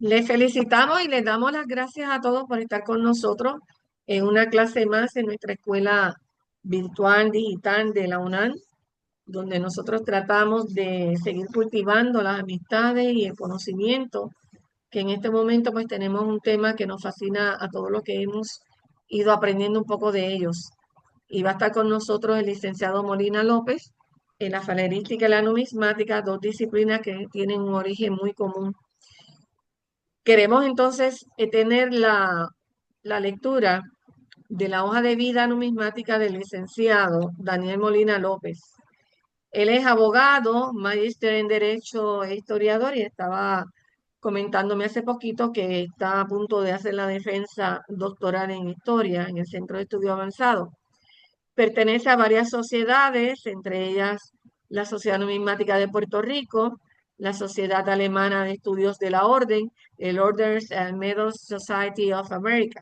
Les felicitamos y les damos las gracias a todos por estar con nosotros en una clase más en nuestra escuela virtual digital de la UNAM, donde nosotros tratamos de seguir cultivando las amistades y el conocimiento, que en este momento pues tenemos un tema que nos fascina a todos los que hemos ido aprendiendo un poco de ellos. Y va a estar con nosotros el licenciado Molina López en la falerística y la numismática, dos disciplinas que tienen un origen muy común. Queremos entonces tener la lectura de la hoja de vida numismática del licenciado Daniel Molina López. Él es abogado, magíster en Derecho e historiador y estaba comentándome hace poquito que está a punto de hacer la defensa doctoral en historia en el Centro de Estudio Avanzado. Pertenece a varias sociedades, entre ellas la Sociedad Numismática de Puerto Rico, la Sociedad Alemana de Estudios de la Orden, el Orders and Medals Society of America.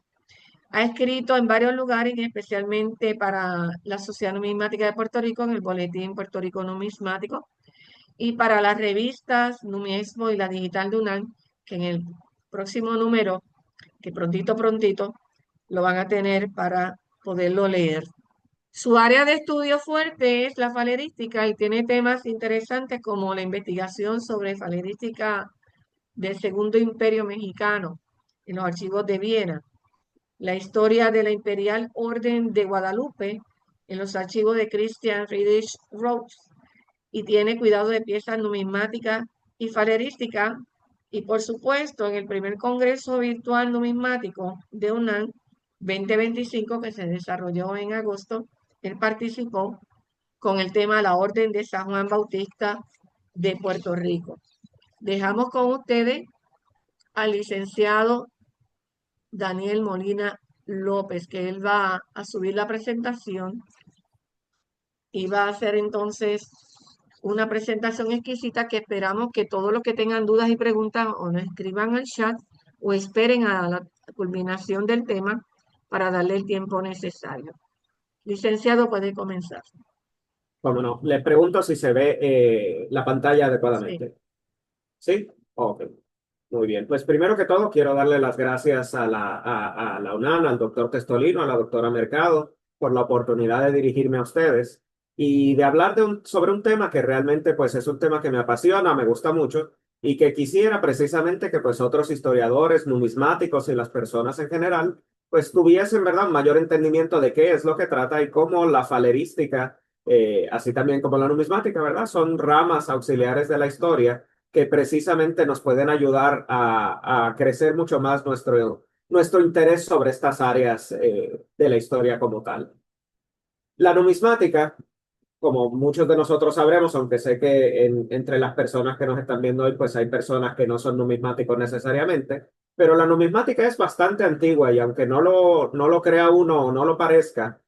Ha escrito en varios lugares, especialmente para la Sociedad Numismática de Puerto Rico, en el Boletín Puerto Rico Numismático, y para las revistas Numismo y la Digital de UNAM, que en el próximo número, que prontito, lo van a tener para poderlo leer. Su área de estudio fuerte es la falerística y tiene temas interesantes como la investigación sobre falerística del Segundo Imperio Mexicano en los archivos de Viena, la historia de la Imperial Orden de Guadalupe en los archivos de Christian Friedrich Rothe y tiene cuidado de piezas numismáticas y falerística. Y por supuesto, en el primer Congreso Virtual Numismático de UNAM 2025 que se desarrolló en agosto, él participó con el tema La Orden de San Juan Bautista de Puerto Rico. Dejamos con ustedes al licenciado Daniel Molina López, que él va a subir la presentación y va a hacer entonces una presentación exquisita que esperamos que todos los que tengan dudas y preguntas o nos escriban al chat o esperen a la culminación del tema para darle el tiempo necesario. Licenciado, puede comenzar. Cómo no. Le pregunto si se ve la pantalla Sí. adecuadamente. ¿Sí? Ok. Muy bien. Pues primero que todo, quiero darle las gracias a la UNAM, al doctor Testolino, a la doctora Mercado, por la oportunidad de dirigirme a ustedes y de hablar sobre un tema que realmente pues, es un tema que me apasiona, me gusta mucho y que quisiera precisamente que pues, otros historiadores, numismáticos y las personas en general pues tuviesen, ¿verdad?, un mayor entendimiento de qué es lo que trata y cómo la falerística, así también como la numismática, ¿verdad?, son ramas auxiliares de la historia que precisamente nos pueden ayudar a crecer mucho más nuestro interés sobre estas áreas de la historia como tal. La numismática, como muchos de nosotros sabremos, aunque sé que entre las personas que nos están viendo hoy, pues hay personas que no son numismáticos necesariamente, pero la numismática es bastante antigua y aunque no lo crea uno o no lo parezca,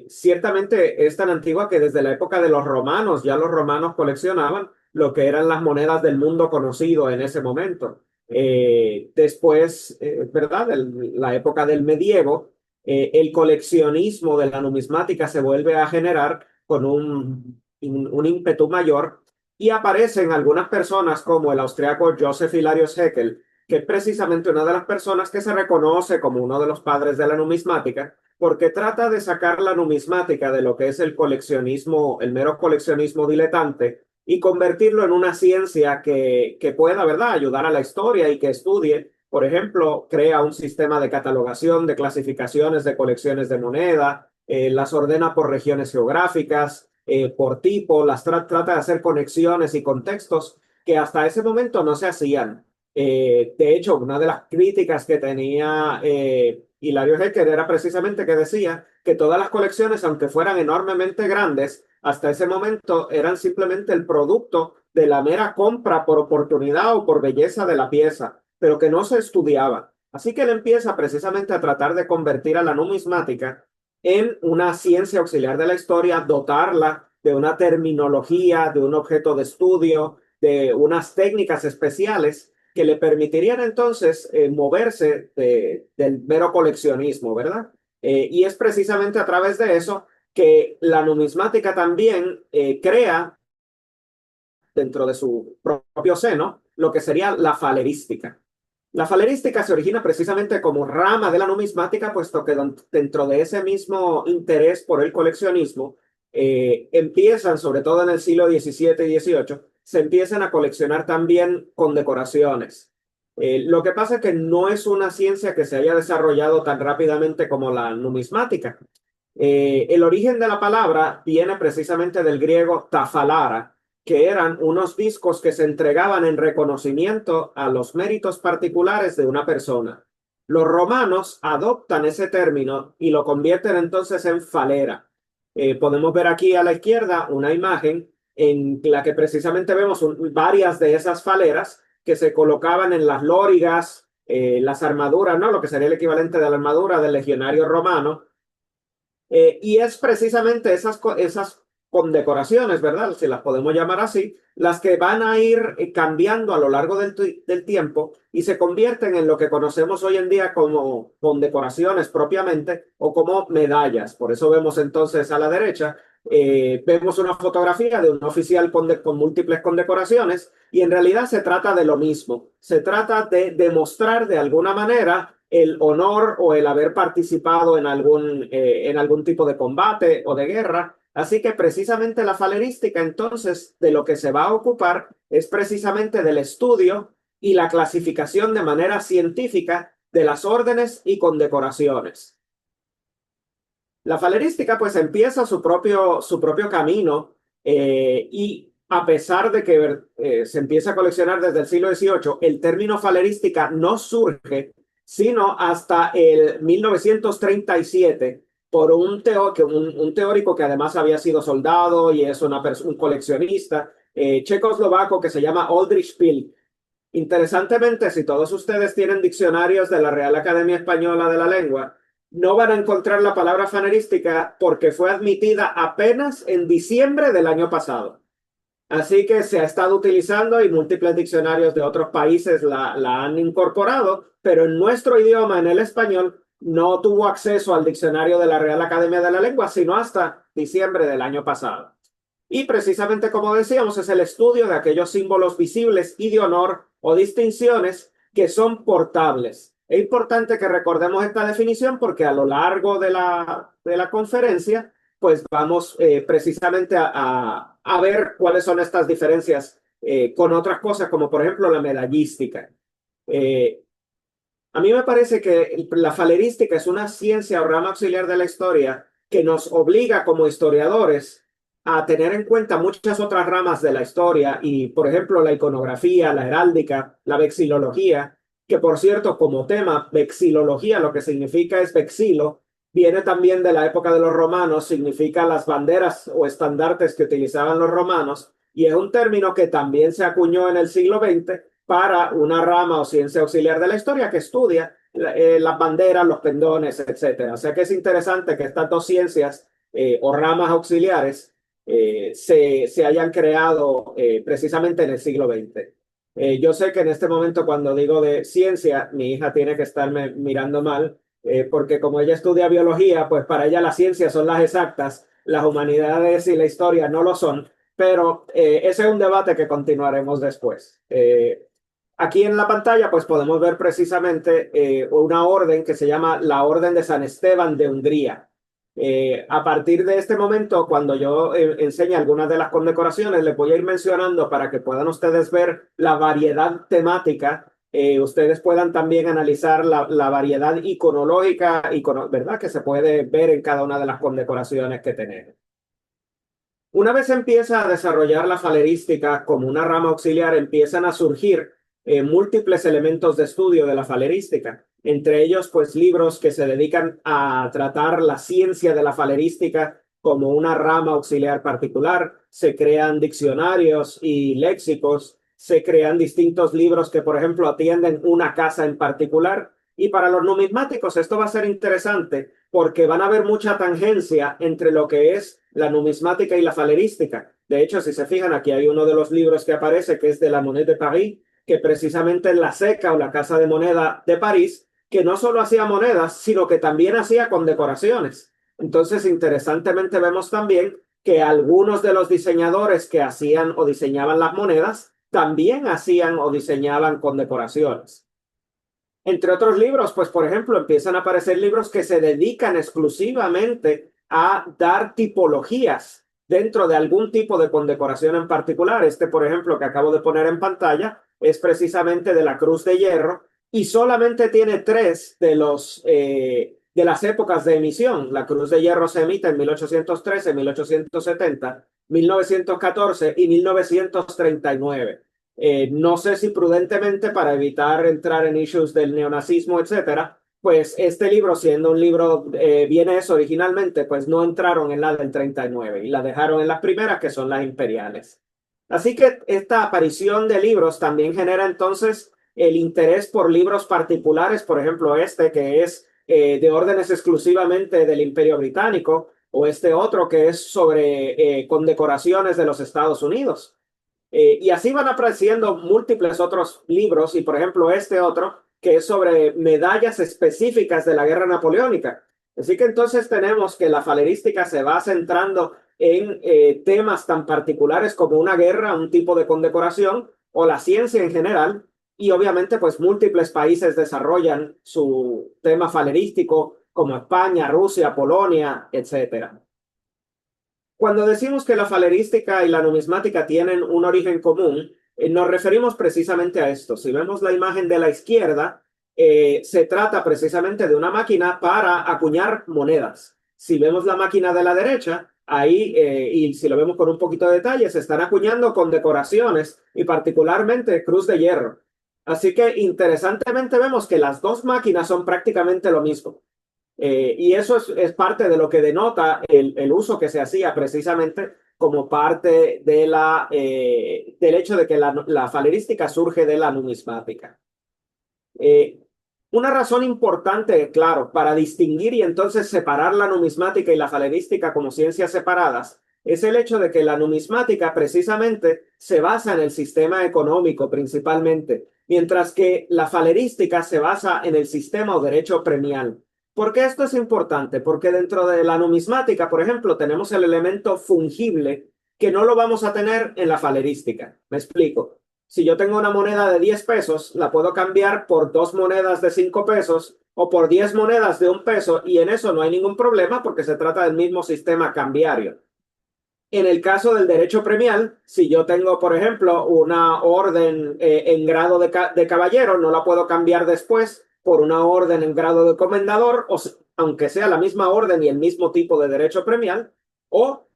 ciertamente es tan antigua que desde la época de los romanos, ya los romanos coleccionaban lo que eran las monedas del mundo conocido en ese momento. Después, ¿verdad? La época del medievo, el coleccionismo de la numismática se vuelve a generar con un ímpetu mayor y aparecen algunas personas como el austriaco Joseph Hilarius Haeckel, que es precisamente una de las personas que se reconoce como uno de los padres de la numismática, porque trata de sacar la numismática de lo que es el coleccionismo, el mero coleccionismo diletante, y convertirlo en una ciencia que pueda, ¿verdad?, ayudar a la historia y que estudie. Por ejemplo, crea un sistema de catalogación, de clasificaciones de colecciones de moneda, las ordena por regiones geográficas, por tipo, trata de hacer conexiones y contextos que hasta ese momento no se hacían. De hecho, una de las críticas que tenía Hilario Hecker era precisamente que decía que todas las colecciones, aunque fueran enormemente grandes, hasta ese momento eran simplemente el producto de la mera compra por oportunidad o por belleza de la pieza, pero que no se estudiaba. Así que él empieza precisamente a tratar de convertir a la numismática en una ciencia auxiliar de la historia, dotarla de una terminología, de un objeto de estudio, de unas técnicas especiales que le permitirían entonces moverse del mero coleccionismo, ¿verdad? Y es precisamente a través de eso que la numismática también crea dentro de su propio seno lo que sería la falerística. La falerística se origina precisamente como rama de la numismática, puesto que dentro de ese mismo interés por el coleccionismo, empiezan, sobre todo en el siglo XVII y XVIII, se empiezan a coleccionar también condecoraciones. Lo que pasa es que no es una ciencia que se haya desarrollado tan rápidamente como la numismática. El origen de la palabra viene precisamente del griego tafalara, que eran unos discos que se entregaban en reconocimiento a los méritos particulares de una persona. Los romanos adoptan ese término y lo convierten entonces en falera. Podemos ver aquí a la izquierda una imagen en la que precisamente vemos varias de esas faleras que se colocaban en las lorigas, las armaduras, ¿no? Lo que sería el equivalente de la armadura del legionario romano, y es precisamente esas condecoraciones, ¿verdad? Si las podemos llamar así, las que van a ir cambiando a lo largo del tiempo y se convierten en lo que conocemos hoy en día como condecoraciones propiamente o como medallas. Por eso vemos entonces a la derecha, vemos una fotografía de un oficial con múltiples condecoraciones y en realidad se trata de lo mismo. Se trata de demostrar de alguna manera el honor o el haber participado en algún tipo de combate o de guerra. Así que precisamente la falerística, entonces, de lo que se va a ocupar es precisamente del estudio y la clasificación de manera científica de las órdenes y condecoraciones. La falerística, pues, empieza su propio camino, y a pesar de que se empieza a coleccionar desde el siglo XVIII, el término falerística no surge sino hasta el 1937 por un teórico que además había sido soldado y es un coleccionista checoslovaco que se llama Oldrich Pilk. Interesantemente, si todos ustedes tienen diccionarios de la Real Academia Española de la Lengua, no van a encontrar la palabra falerística porque fue admitida apenas en diciembre del año pasado. Así que se ha estado utilizando y múltiples diccionarios de otros países la han incorporado, pero en nuestro idioma, en el español, no tuvo acceso al diccionario de la Real Academia de la Lengua, sino hasta diciembre del año pasado. Y precisamente como decíamos, es el estudio de aquellos símbolos visibles y de honor o distinciones que son portables. Es importante que recordemos esta definición porque a lo largo de la conferencia pues vamos precisamente a ver cuáles son estas diferencias con otras cosas, como por ejemplo la medallística. Eh, a mí me parece que la falerística es una ciencia o rama auxiliar de la historia que nos obliga como historiadores a tener en cuenta muchas otras ramas de la historia y, por ejemplo, la iconografía, la heráldica, la vexilología, que por cierto, como tema, vexilología lo que significa es vexilo, viene también de la época de los romanos, significa las banderas o estandartes que utilizaban los romanos, y es un término que también se acuñó en el siglo XX para una rama o ciencia auxiliar de la historia que estudia las banderas, los pendones, etcétera. O sea que es interesante que estas dos ciencias o ramas auxiliares se hayan creado precisamente en el siglo XX. Yo sé que en este momento cuando digo de ciencia, mi hija tiene que estarme mirando mal, porque como ella estudia biología, pues para ella las ciencias son las exactas, las humanidades y la historia no lo son, pero ese es un debate que continuaremos después. Aquí en la pantalla pues podemos ver precisamente una orden que se llama la Orden de San Esteban de Hungría. A partir de este momento, cuando yo enseñe algunas de las condecoraciones, les voy a ir mencionando para que puedan ustedes ver la variedad temática. Ustedes puedan también analizar la variedad iconológica, ¿verdad? Que se puede ver en cada una de las condecoraciones que tenemos. Una vez empieza a desarrollar la falerística como una rama auxiliar, empiezan a surgir múltiples elementos de estudio de la falerística. Entre ellos, pues libros que se dedican a tratar la ciencia de la falerística como una rama auxiliar particular. Se crean diccionarios y léxicos, se crean distintos libros que, por ejemplo, atienden una casa en particular. Y para los numismáticos esto va a ser interesante porque van a haber mucha tangencia entre lo que es la numismática y la falerística. De hecho, si se fijan, aquí hay uno de los libros que aparece que es de la Monnaie de Paris, que precisamente es la Seca o la Casa de Moneda de París, que no solo hacía monedas, sino que también hacía condecoraciones. Entonces, interesantemente vemos también que algunos de los diseñadores que hacían o diseñaban las monedas también hacían o diseñaban condecoraciones. Entre otros libros, pues por ejemplo, empiezan a aparecer libros que se dedican exclusivamente a dar tipologías dentro de algún tipo de condecoración en particular. Este, por ejemplo, que acabo de poner en pantalla, es precisamente de la Cruz de Hierro y solamente tiene tres de las épocas de emisión. La Cruz de Hierro se emite en 1813, 1870, 1914 y 1939. No sé si prudentemente para evitar entrar en issues del neonazismo, etcétera, pues este libro, siendo un libro vienes originalmente, pues no entraron en la del 39 y la dejaron en las primeras, que son las imperiales. Así que esta aparición de libros también genera entonces el interés por libros particulares, por ejemplo, este que es de órdenes exclusivamente del Imperio Británico, o este otro que es sobre condecoraciones de los Estados Unidos. Y así van apareciendo múltiples otros libros, y por ejemplo este otro, que es sobre medallas específicas de la guerra napoleónica. Así que entonces tenemos que la falerística se va centrando en temas tan particulares como una guerra, un tipo de condecoración o la ciencia en general, y obviamente pues múltiples países desarrollan su tema falerístico, como España, Rusia, Polonia, etcétera. Cuando decimos que la falerística y la numismática tienen un origen común, nos referimos precisamente a esto. Si vemos la imagen de la izquierda, se trata precisamente de una máquina para acuñar monedas. Si vemos la máquina de la derecha, ahí, y si lo vemos con un poquito de detalle, se están acuñando con decoraciones y particularmente cruz de hierro. Así que interesantemente vemos que las dos máquinas son prácticamente lo mismo. Y eso es parte de lo que denota el uso que se hacía precisamente como parte de del hecho de que la falerística surge de la numismática. Eh, una razón importante, claro, para distinguir y entonces separar la numismática y la falerística como ciencias separadas es el hecho de que la numismática precisamente se basa en el sistema económico principalmente, mientras que la falerística se basa en el sistema o derecho premial. ¿Por qué esto es importante? Porque dentro de la numismática, por ejemplo, tenemos el elemento fungible que no lo vamos a tener en la falerística. Me explico. Si yo tengo una moneda de 10 pesos, la puedo cambiar por dos monedas de 5 pesos o por 10 monedas de 1 peso y en eso no hay ningún problema porque se trata del mismo sistema cambiario. En el caso del derecho premial, si yo tengo, por ejemplo, una orden en grado de caballero, no la puedo cambiar después por una orden en grado de comendador, aunque sea la misma orden y el mismo tipo de derecho premial, o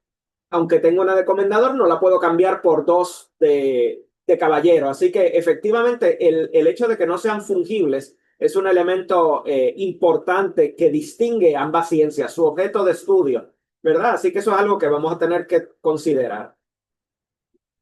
aunque tenga una de comendador, no la puedo cambiar por dos de caballero. Así que efectivamente el hecho de que no sean fungibles es un elemento importante que distingue ambas ciencias, su objeto de estudio, ¿verdad? Así que eso es algo que vamos a tener que considerar.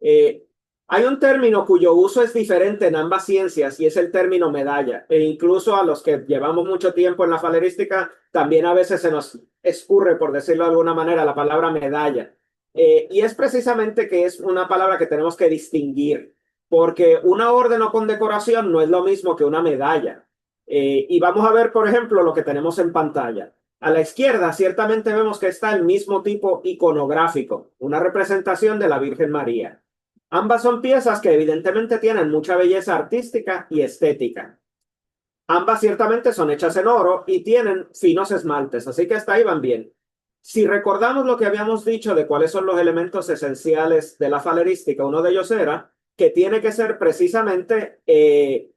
Eh, Hay un término cuyo uso es diferente en ambas ciencias y es el término medalla. E incluso a los que llevamos mucho tiempo en la falerística, también a veces se nos escurre, por decirlo de alguna manera, la palabra medalla. Y es precisamente que es una palabra que tenemos que distinguir, porque una orden o condecoración no es lo mismo que una medalla. Y vamos a ver, por ejemplo, lo que tenemos en pantalla. A la izquierda, ciertamente vemos que está el mismo tipo iconográfico, una representación de la Virgen María. Ambas son piezas que evidentemente tienen mucha belleza artística y estética. Ambas ciertamente son hechas en oro y tienen finos esmaltes, así que hasta ahí van bien. Si recordamos lo que habíamos dicho de cuáles son los elementos esenciales de la falerística, uno de ellos era que tiene que ser precisamente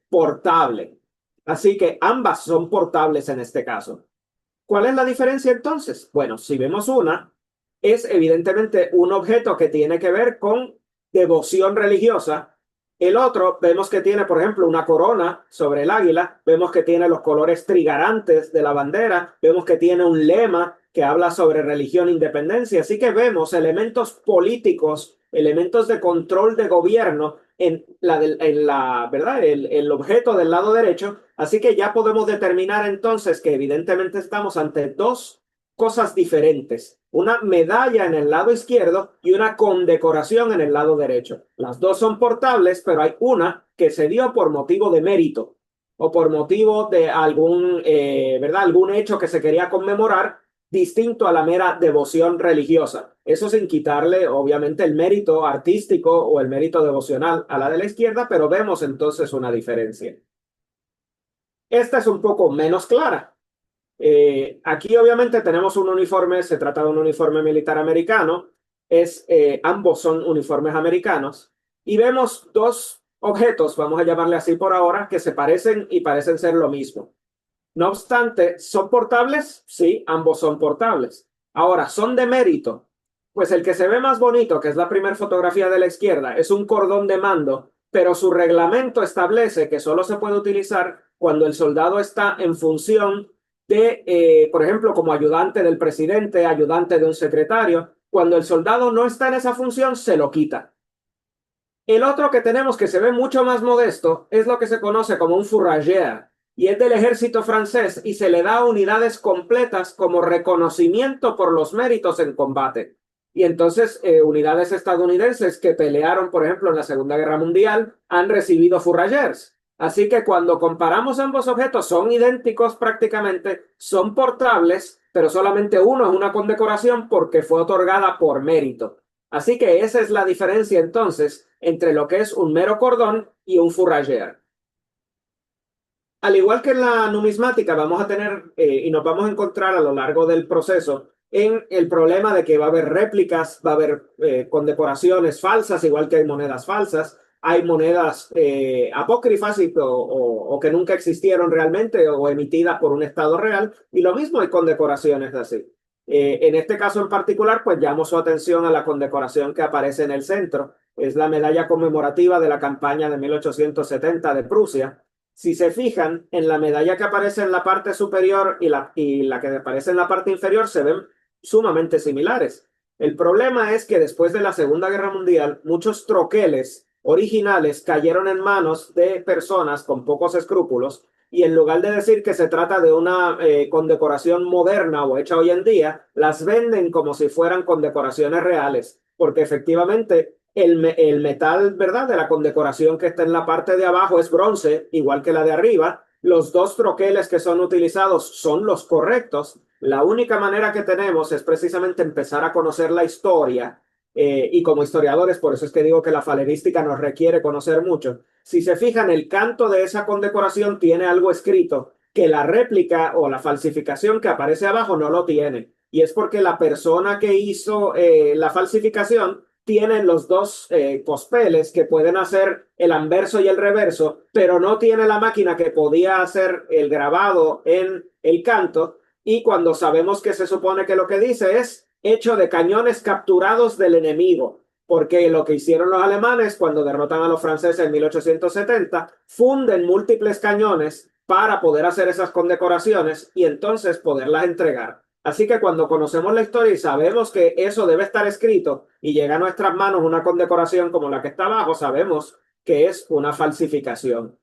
portable. Así que ambas son portables en este caso. ¿Cuál es la diferencia entonces? Bueno, si vemos una, es evidentemente un objeto que tiene que ver con devoción religiosa. El otro, vemos que tiene, por ejemplo, una corona sobre el águila, vemos que tiene los colores trigarantes de la bandera, vemos que tiene un lema que habla sobre religión e independencia. Así que vemos elementos políticos, elementos de control de gobierno ¿verdad? El objeto del lado derecho. Así que ya podemos determinar entonces que evidentemente estamos ante dos cosas diferentes. Una medalla en el lado izquierdo y una condecoración en el lado derecho. Las dos son portables, pero hay una que se dio por motivo de mérito o por motivo de ¿verdad? Algún hecho que se quería conmemorar distinto a la mera devoción religiosa. Eso sin quitarle, obviamente, el mérito artístico o el mérito devocional a la de la izquierda, pero vemos entonces una diferencia. Esta es un poco menos clara. Aquí obviamente tenemos un uniforme, se trata de un uniforme militar americano, ambos son uniformes americanos, y vemos dos objetos, vamos a llamarle así por ahora, que se parecen y parecen ser lo mismo. No obstante, ¿son portables? Sí, ambos son portables. Ahora, ¿son de mérito? Pues el que se ve más bonito, que es la primera fotografía de la izquierda, es un cordón de mando, pero su reglamento establece que solo se puede utilizar cuando el soldado está en función de, por ejemplo, como ayudante del presidente, ayudante de un secretario. Cuando el soldado no está en esa función, se lo quita. El otro que tenemos que se ve mucho más modesto es lo que se conoce como un fourragère y es del ejército francés y se le da a unidades completas como reconocimiento por los méritos en combate. Y entonces unidades estadounidenses que pelearon, por ejemplo, en la Segunda Guerra Mundial han recibido fourragères. Así que cuando comparamos ambos objetos son idénticos prácticamente, son portables, pero solamente uno es una condecoración porque fue otorgada por mérito. Así que esa es la diferencia entonces entre lo que es un mero cordón y un fourragère. Al igual que en la numismática, vamos a tener y nos vamos a encontrar a lo largo del proceso en el problema de que va a haber réplicas, va a haber condecoraciones falsas, igual que hay monedas falsas, hay monedas apócrifas o que nunca existieron realmente o emitidas por un estado real, y lo mismo hay condecoraciones así. En este caso en particular, pues llamo su atención a la condecoración que aparece en el centro. Es la medalla conmemorativa de la campaña de 1870 de Prusia. Si se fijan, en la medalla que aparece en la parte superior y la que aparece en la parte inferior se ven sumamente similares. El problema es que después de la Segunda Guerra Mundial, muchos troqueles originales cayeron en manos de personas con pocos escrúpulos y en lugar de decir que se trata de una condecoración moderna o hecha hoy en día, las venden como si fueran condecoraciones reales, porque efectivamente el metal, ¿verdad? De la condecoración que está en la parte de abajo es bronce, igual que la de arriba. Los dos troqueles que son utilizados son los correctos. La única manera que tenemos es precisamente empezar a conocer la historia y como historiadores, por eso es que digo que la falerística nos requiere conocer mucho. Si se fijan, el canto de esa condecoración tiene algo escrito que la réplica o la falsificación que aparece abajo no lo tiene. Y es porque la persona que hizo la falsificación tiene los dos cospeles que pueden hacer el anverso y el reverso, pero no tiene la máquina que podía hacer el grabado en el canto. Y cuando sabemos que se supone que lo que dice es hecho de cañones capturados del enemigo, porque lo que hicieron los alemanes cuando derrotan a los franceses en 1870, funden múltiples cañones para poder hacer esas condecoraciones y entonces poderlas entregar. Así que cuando conocemos la historia y sabemos que eso debe estar escrito y llega a nuestras manos una condecoración como la que está abajo, sabemos que es una falsificación.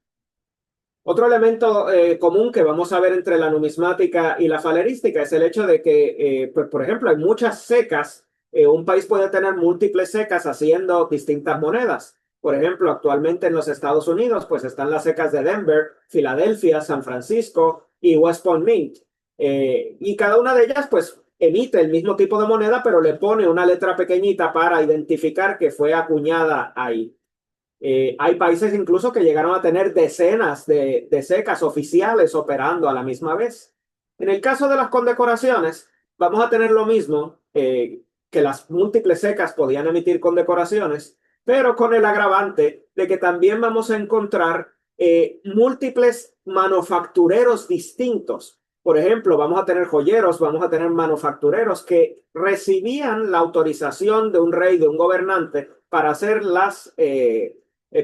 Otro elemento común que vamos a ver entre la numismática y la falerística es el hecho de que, pues, por ejemplo, hay muchas secas. Un país puede tener múltiples secas haciendo distintas monedas. Por ejemplo, actualmente en los Estados Unidos, pues están las secas de Denver, Filadelfia, San Francisco y West Point Mint. Y cada una de ellas, pues, emite el mismo tipo de moneda, pero le pone una letra pequeñita para identificar que fue acuñada ahí. Hay países incluso que llegaron a tener decenas de secas oficiales operando a la misma vez. En el caso de las condecoraciones, vamos a tener lo mismo, que las múltiples secas podían emitir condecoraciones, pero con el agravante de que también vamos a encontrar múltiples manufactureros distintos. Por ejemplo, vamos a tener joyeros, vamos a tener manufactureros que recibían la autorización de un rey, de un gobernante, para hacer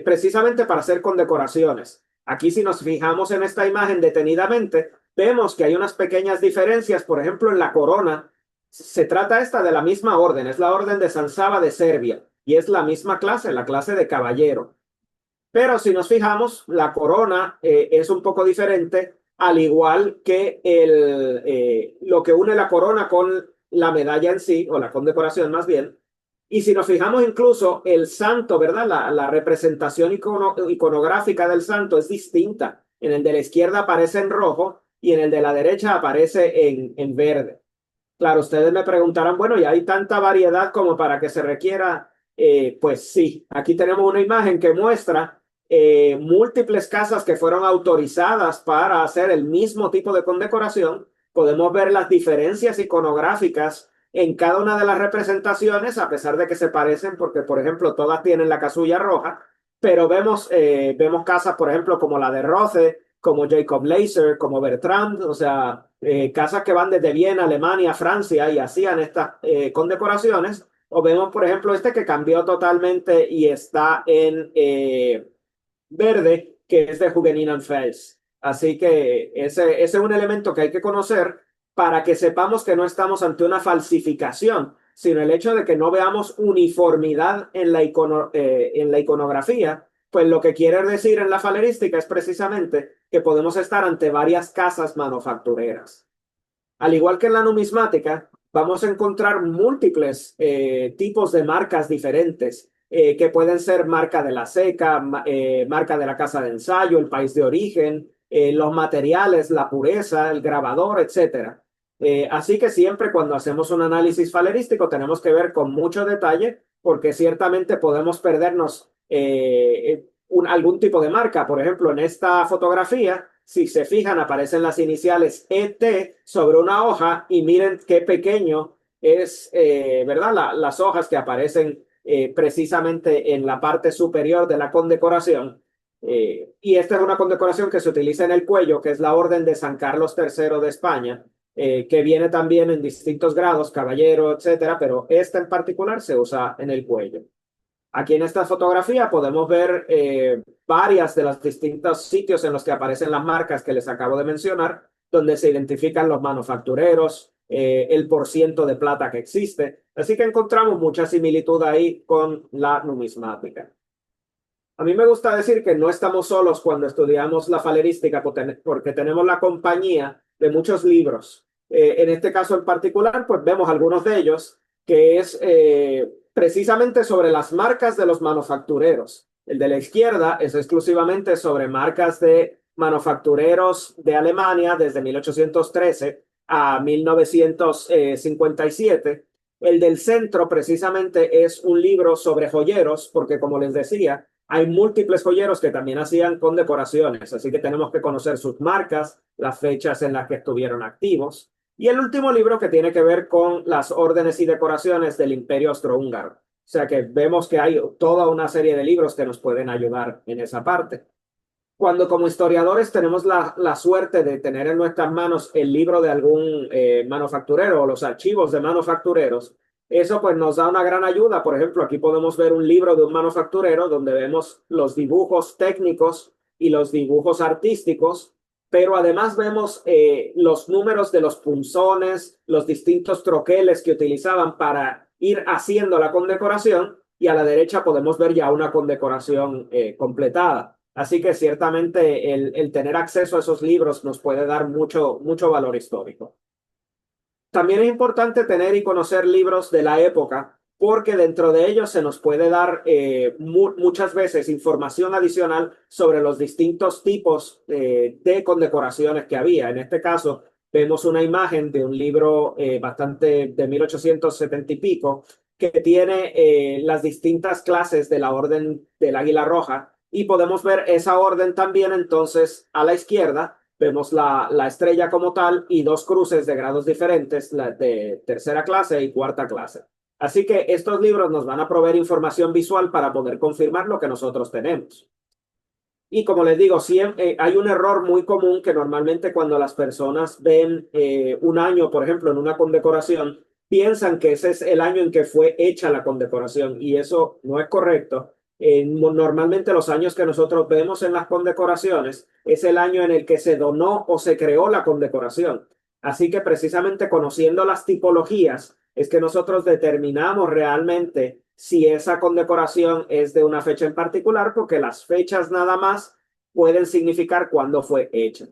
precisamente para hacer condecoraciones. Aquí si nos fijamos en esta imagen detenidamente, vemos que hay unas pequeñas diferencias, por ejemplo, en la corona. Se trata esta de la misma orden, es la orden de San Sava de Serbia y es la misma clase, la clase de caballero. Pero si nos fijamos, la corona es un poco diferente, al igual que lo que une la corona con la medalla en sí, o la condecoración más bien. Y si nos fijamos incluso, el santo, ¿verdad? La representación iconográfica del santo es distinta. En el de la izquierda aparece en rojo y en el de la derecha aparece en verde. Claro, ustedes me preguntarán, bueno, ¿y hay tanta variedad como para que se requiera? Pues sí, aquí tenemos una imagen que muestra múltiples casas que fueron autorizadas para hacer el mismo tipo de condecoración. Podemos ver las diferencias iconográficas en cada una de las representaciones, a pesar de que se parecen, porque, por ejemplo, todas tienen la casulla roja, pero vemos casas, por ejemplo, como la de Rothe, como Jacob Laser, como Bertrand, o sea, casas que van desde Viena, Alemania, Francia y hacían estas condecoraciones. O vemos, por ejemplo, este que cambió totalmente y está en verde, que es de Hugeninen-Fels. Así que ese es un elemento que hay que conocer para que sepamos que no estamos ante una falsificación, sino el hecho de que no veamos uniformidad en la iconografía, pues lo que quiere decir en la falerística es precisamente que podemos estar ante varias casas manufactureras. Al igual que en la numismática, vamos a encontrar múltiples tipos de marcas diferentes, que pueden ser marca de la seca, marca de la casa de ensayo, el país de origen, los materiales, la pureza, el grabador, etcétera. Así que siempre cuando hacemos un análisis falerístico tenemos que ver con mucho detalle, porque ciertamente podemos perdernos algún tipo de marca. Por ejemplo, en esta fotografía, si se fijan, aparecen las iniciales ET sobre una hoja y miren qué pequeño es, ¿verdad? Las hojas que aparecen precisamente en la parte superior de la condecoración. Y esta es una condecoración que se utiliza en el cuello, que es la Orden de San Carlos III de España, que viene también en distintos grados, caballero, etcétera, pero esta en particular se usa en el cuello. Aquí en esta fotografía podemos ver varias de los distintos sitios en los que aparecen las marcas que les acabo de mencionar, donde se identifican los manufactureros, el porciento de plata que existe. Así que encontramos mucha similitud ahí con la numismática. A mí me gusta decir que no estamos solos cuando estudiamos la falerística porque tenemos la compañía de muchos libros. En este caso en particular, pues vemos algunos de ellos, que es precisamente sobre las marcas de los manufactureros. El de la izquierda es exclusivamente sobre marcas de manufactureros de Alemania desde 1813 a 1957. El del centro precisamente es un libro sobre joyeros, porque como les decía, hay múltiples joyeros que también hacían condecoraciones, así que tenemos que conocer sus marcas, las fechas en las que estuvieron activos. Y el último libro que tiene que ver con las órdenes y decoraciones del Imperio Austrohúngaro. O sea que vemos que hay toda una serie de libros que nos pueden ayudar en esa parte. Cuando como historiadores tenemos la suerte de tener en nuestras manos el libro de algún manufacturero o los archivos de manufactureros, eso pues nos da una gran ayuda. Por ejemplo, aquí podemos ver un libro de un manufacturero donde vemos los dibujos técnicos y los dibujos artísticos, pero además vemos los números de los punzones, los distintos troqueles que utilizaban para ir haciendo la condecoración, y a la derecha podemos ver ya una condecoración completada. Así que ciertamente el tener acceso a esos libros nos puede dar mucho valor histórico. También es importante tener y conocer libros de la época, porque dentro de ellos se nos puede dar muchas veces información adicional sobre los distintos tipos de condecoraciones que había. En este caso, vemos una imagen de un libro bastante de 1870 y pico, que tiene las distintas clases de la Orden del Águila Roja, y podemos ver esa orden también. Entonces a la izquierda vemos la estrella como tal y dos cruces de grados diferentes, la de tercera clase y cuarta clase. Así que estos libros nos van a proveer información visual para poder confirmar lo que nosotros tenemos. Y como les digo, siempre, hay un error muy común que normalmente cuando las personas ven un año, por ejemplo, en una condecoración, piensan que ese es el año en que fue hecha la condecoración, y eso no es correcto. Normalmente los años que nosotros vemos en las condecoraciones es el año en el que se donó o se creó la condecoración. Así que precisamente conociendo las tipologías es que nosotros determinamos realmente si esa condecoración es de una fecha en particular, porque las fechas nada más pueden significar cuándo fue hecha.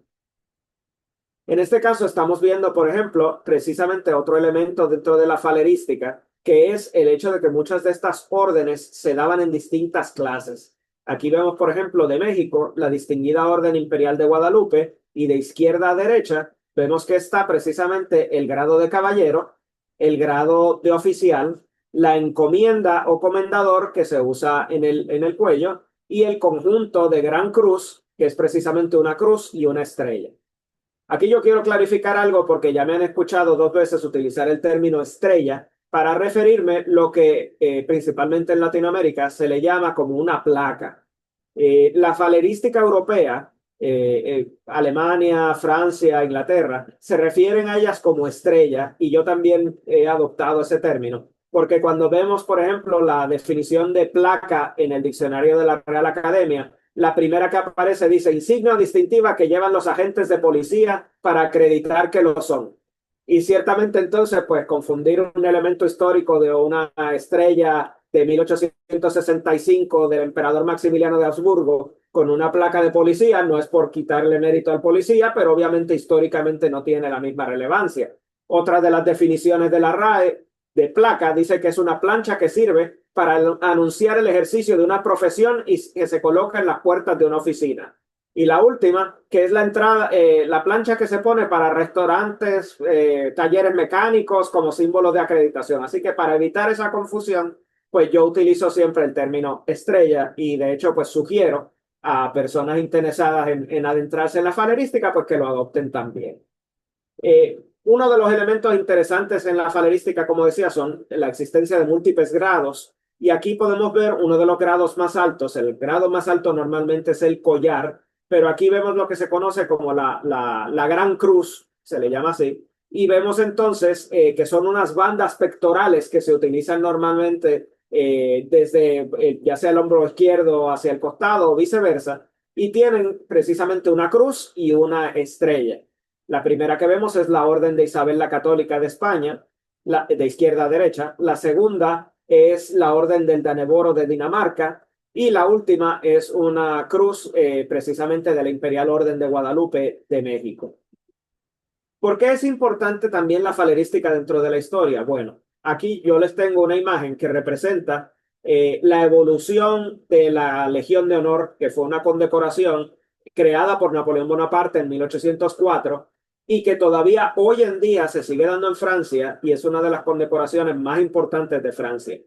En este caso estamos viendo, por ejemplo, precisamente otro elemento dentro de la falerística, que es el hecho de que muchas de estas órdenes se daban en distintas clases. Aquí vemos, por ejemplo, de México, la distinguida Orden Imperial de Guadalupe, y de izquierda a derecha vemos que está precisamente el grado de caballero, el grado de oficial, la encomienda o comendador que se usa en el cuello, y el conjunto de Gran Cruz, que es precisamente una cruz y una estrella. Aquí yo quiero clarificar algo porque ya me han escuchado 2 veces utilizar el término estrella para referirme lo que principalmente en Latinoamérica se le llama como una placa. La falerística europea, Alemania, Francia, Inglaterra, se refieren a ellas como estrella y yo también he adoptado ese término, porque cuando vemos, por ejemplo, la definición de placa en el diccionario de la Real Academia, la primera que aparece dice insignia distintiva que llevan los agentes de policía para acreditar que lo son. Y ciertamente entonces, pues confundir un elemento histórico de una estrella de 1865 del emperador Maximiliano de Habsburgo con una placa de policía no es por quitarle mérito al policía, pero obviamente históricamente no tiene la misma relevancia. Otra de las definiciones de la RAE de placa dice que es una plancha que sirve para anunciar el ejercicio de una profesión y que se coloca en las puertas de una oficina. Y la última, que es la entrada, la plancha que se pone para restaurantes, talleres mecánicos como símbolo de acreditación. Así que para evitar esa confusión, pues yo utilizo siempre el término estrella y de hecho pues sugiero a personas interesadas en adentrarse en la falerística pues que lo adopten también. Uno de los elementos interesantes en la falerística, como decía, son la existencia de múltiples grados. Y aquí podemos ver uno de los grados más altos. El grado más alto normalmente es el collar, pero aquí vemos lo que se conoce como la Gran Cruz, se le llama así. Y vemos entonces que son unas bandas pectorales que se utilizan normalmente desde ya sea el hombro izquierdo hacia el costado o viceversa. Y tienen precisamente una cruz y una estrella. La primera que vemos es la Orden de Isabel la Católica de España, de izquierda a derecha. La segunda es la Orden del Daneboro de Dinamarca. Y la última es una cruz precisamente de la Imperial Orden de Guadalupe de México. ¿Por qué es importante también la falerística dentro de la historia? Bueno, aquí yo les tengo una imagen que representa la evolución de la Legión de Honor, que fue una condecoración creada por Napoleón Bonaparte en 1804 y que todavía hoy en día se sigue dando en Francia y es una de las condecoraciones más importantes de Francia.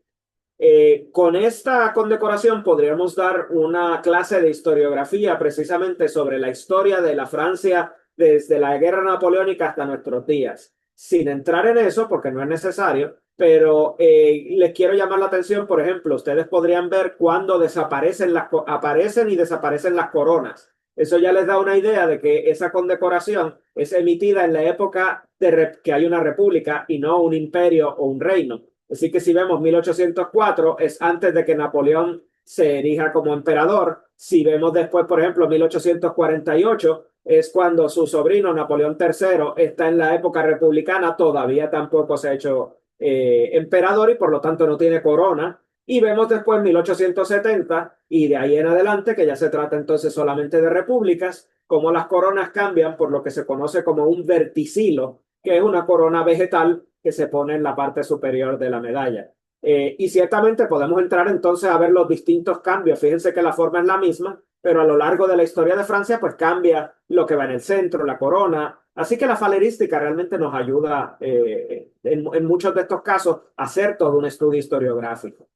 Con esta condecoración podríamos dar una clase de historiografía precisamente sobre la historia de la Francia desde la guerra napoleónica hasta nuestros días. Sin entrar en eso, porque no es necesario, pero les quiero llamar la atención, por ejemplo, ustedes podrían ver cuando aparecen y desaparecen las coronas. Eso ya les da una idea de que esa condecoración es emitida en la época que hay una república y no un imperio o un reino. Así que si vemos 1804 es antes de que Napoleón se erija como emperador. Si vemos después, por ejemplo, 1848 es cuando su sobrino Napoleón III está en la época republicana, todavía tampoco se ha hecho emperador y por lo tanto no tiene corona. Y vemos después 1870 y de ahí en adelante, que ya se trata entonces solamente de repúblicas, como las coronas cambian por lo que se conoce como un verticilo, que es una corona vegetal que se pone en la parte superior de la medalla. Y ciertamente podemos entrar entonces a ver los distintos cambios. Fíjense que la forma es la misma, pero a lo largo de la historia de Francia pues cambia lo que va en el centro, la corona. Así que la falerística realmente nos ayuda en muchos de estos casos a hacer todo un estudio historiográfico.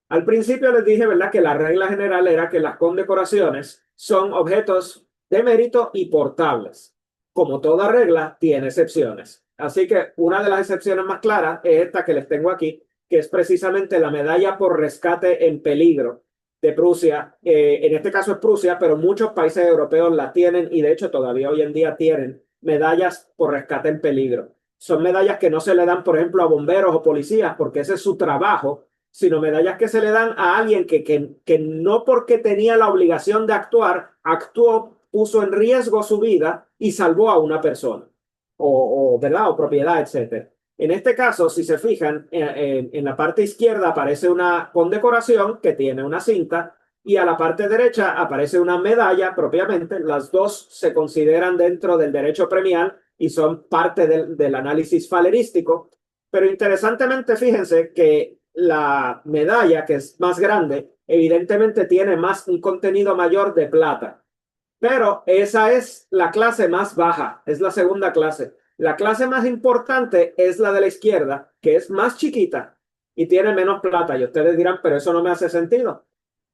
Al principio les dije, ¿verdad?, que la regla general era que las condecoraciones son objetos de mérito y portables. Como toda regla, tiene excepciones. Así que una de las excepciones más claras es esta que les tengo aquí, que es precisamente la medalla por rescate en peligro de Prusia. En este caso es Prusia, pero muchos países europeos la tienen y de hecho todavía hoy en día tienen medallas por rescate en peligro. Son medallas que no se le dan, por ejemplo, a bomberos o policías porque ese es su trabajo, sino medallas que se le dan a alguien que no porque tenía la obligación de actuar, actuó, puso en riesgo su vida y salvó a una persona, ¿verdad? O propiedad, etcétera. En este caso, si se fijan, en la parte izquierda aparece una condecoración que tiene una cinta y a la parte derecha aparece una medalla propiamente. Las dos se consideran dentro del derecho premial y son parte del análisis falerístico. Pero interesantemente, fíjense que la medalla, que es más grande, evidentemente tiene un contenido mayor de plata. Pero esa es la clase más baja, es la segunda clase. La clase más importante es la de la izquierda, que es más chiquita y tiene menos plata. Y ustedes dirán, pero eso no me hace sentido.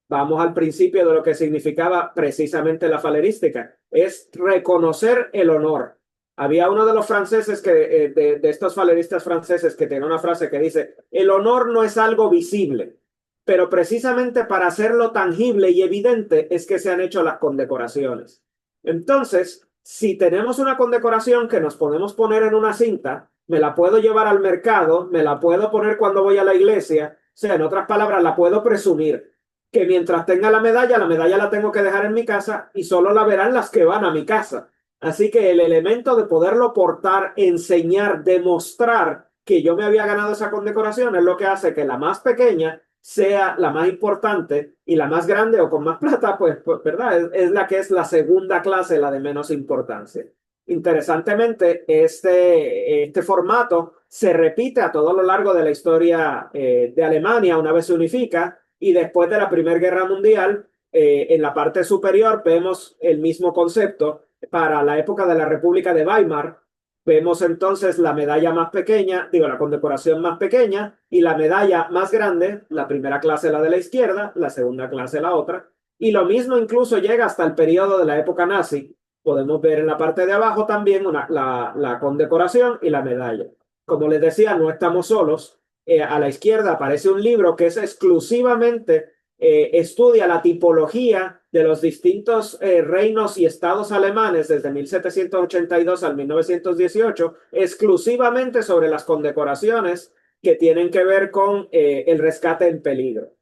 vamos al principio de lo que significaba precisamente la falerística, es reconocer el honor. Había uno de los franceses de estos faleristas franceses que tiene una frase que dice, el honor no es algo visible, pero precisamente para hacerlo tangible y evidente es que se han hecho las condecoraciones. Entonces, si tenemos una condecoración que nos podemos poner en una cinta, me la puedo llevar al mercado, me la puedo poner cuando voy a la iglesia, o sea, en otras palabras, la puedo presumir. Que mientras tenga la medalla la tengo que dejar en mi casa y solo la verán las que van a mi casa. Así que el elemento de poderlo portar, enseñar, demostrar que yo me había ganado esa condecoración es lo que hace que la más pequeña sea la más importante y la más grande o con más plata, pues ¿verdad? Es la que es la segunda clase, la de menos importancia. Interesantemente, este formato se repite a todo lo largo de la historia de Alemania una vez se unifica y después de la Primera Guerra Mundial, en la parte superior vemos el mismo concepto para la época de la República de Weimar. Vemos entonces la medalla más pequeña, digo, la condecoración más pequeña y la medalla más grande, la primera clase la de la izquierda, la segunda clase la otra. Y lo mismo incluso llega hasta el periodo de la época nazi. Podemos ver en la parte de abajo también la condecoración y la medalla. Como les decía, no estamos solos. A la izquierda aparece un libro que es exclusivamente estudia la tipología de los distintos reinos y estados alemanes desde 1782 al 1918, exclusivamente sobre las condecoraciones que tienen que ver con el rescate en peligro.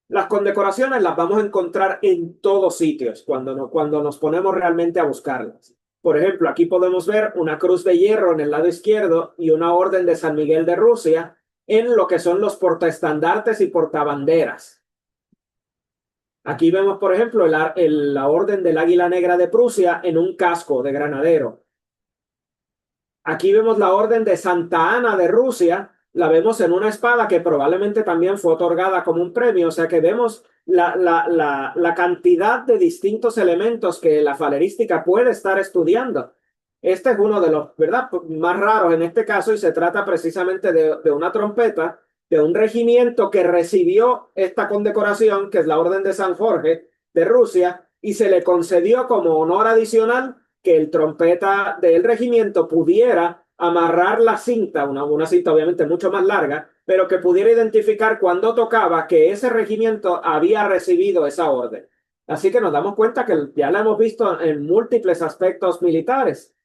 Las condecoraciones las vamos a encontrar en todos sitios cuando nos ponemos realmente a buscarlas. Por ejemplo, aquí podemos ver una cruz de hierro en el lado izquierdo y una orden de San Miguel de Rusia en lo que son los portaestandartes y portabanderas. Aquí vemos, por ejemplo, la orden del Águila Negra de Prusia en un casco de granadero. Aquí vemos la orden de Santa Ana de Rusia, la vemos en una espada que probablemente también fue otorgada como un premio, o sea que vemos la cantidad de distintos elementos que la falerística puede estar estudiando. Este es uno de los, ¿verdad?, más raros en este caso y se trata precisamente de una trompeta de un regimiento que recibió esta condecoración, que es la Orden de San Jorge de Rusia, y se le concedió como honor adicional que el trompeta del regimiento pudiera amarrar la cinta, una cinta obviamente mucho más larga, pero que pudiera identificar cuando tocaba que ese regimiento había recibido esa orden. Así que nos damos cuenta que ya la hemos visto en múltiples aspectos militares.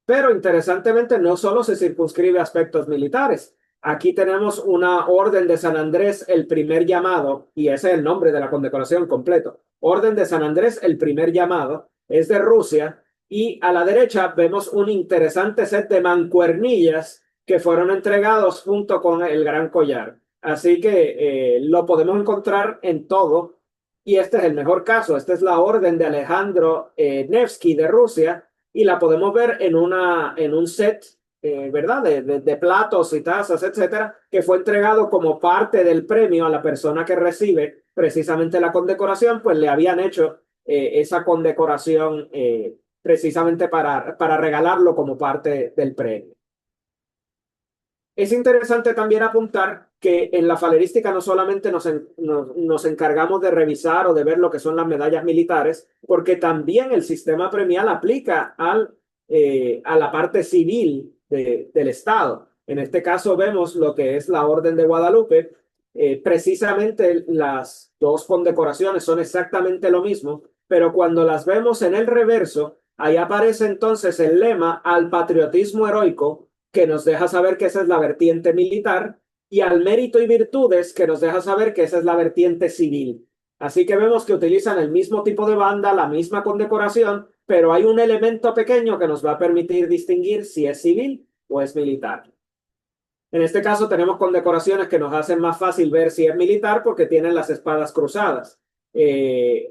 Pero interesantemente no solo se circunscribe a aspectos militares. Aquí tenemos una orden de San Andrés, el primer llamado, y ese es el nombre de la condecoración completo. Orden de San Andrés, el primer llamado, es de Rusia, y a la derecha vemos un interesante set de mancuernillas que fueron entregados junto con el gran collar. Así que lo podemos encontrar en todo, y este es el mejor caso. Esta es la orden de Alejandro Nevsky de Rusia, y la podemos ver en un set, ¿verdad? De platos y tazas, etcétera, que fue entregado como parte del premio a la persona que recibe precisamente la condecoración, pues le habían hecho esa condecoración precisamente para regalarlo como parte del premio. Es interesante también apuntar que en la falerística no solamente nos encargamos de revisar o de ver lo que son las medallas militares, porque también el sistema premial aplica a la parte civil del Estado. En este caso vemos lo que es la Orden de Guadalupe. Precisamente las dos condecoraciones son exactamente lo mismo, pero cuando las vemos en el reverso, ahí aparece entonces el lema al patriotismo heroico, que nos deja saber que esa es la vertiente militar, y al mérito y virtudes, que nos deja saber que esa es la vertiente civil. Así que vemos que utilizan el mismo tipo de banda, la misma condecoración, pero hay un elemento pequeño que nos va a permitir distinguir si es civil o es militar. En este caso tenemos condecoraciones que nos hacen más fácil ver si es militar porque tienen las espadas cruzadas.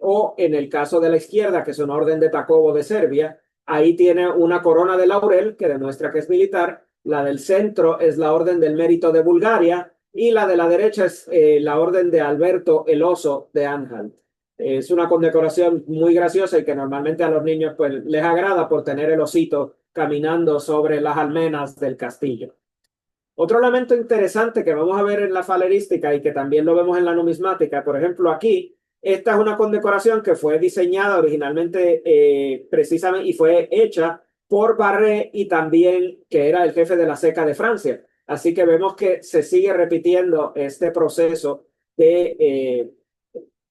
O en el caso de la izquierda, que es una orden de Takovo de Serbia, ahí tiene una corona de laurel que demuestra que es militar. La del centro es la Orden del Mérito de Bulgaria y la de la derecha es la Orden de Alberto el Oso de Anhalt. Es una condecoración muy graciosa y que normalmente a los niños pues, les agrada por tener el osito caminando sobre las almenas del castillo. Otro elemento interesante que vamos a ver en la falerística y que también lo vemos en la numismática, por ejemplo, aquí, esta es una condecoración que fue diseñada originalmente precisamente y fue hecha por Barré y también que era el jefe de la Ceca de Francia. Así que vemos que se sigue repitiendo este proceso de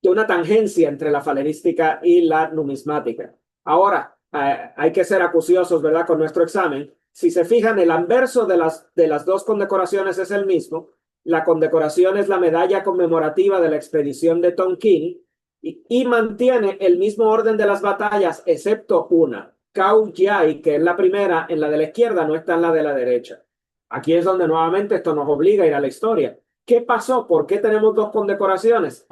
una tangencia entre la falerística y la numismática. Ahora, hay que ser acuciosos, ¿verdad?, con nuestro examen. Si se fijan, el anverso de las dos condecoraciones es el mismo. La condecoración es la medalla conmemorativa de la expedición de Tonquín y mantiene el mismo orden de las batallas, excepto una. Khao Yai, que es la primera, en la de la izquierda, no está en la de la derecha. Aquí es donde nuevamente esto nos obliga a ir a la historia. ¿Qué pasó? ¿Por qué tenemos dos condecoraciones?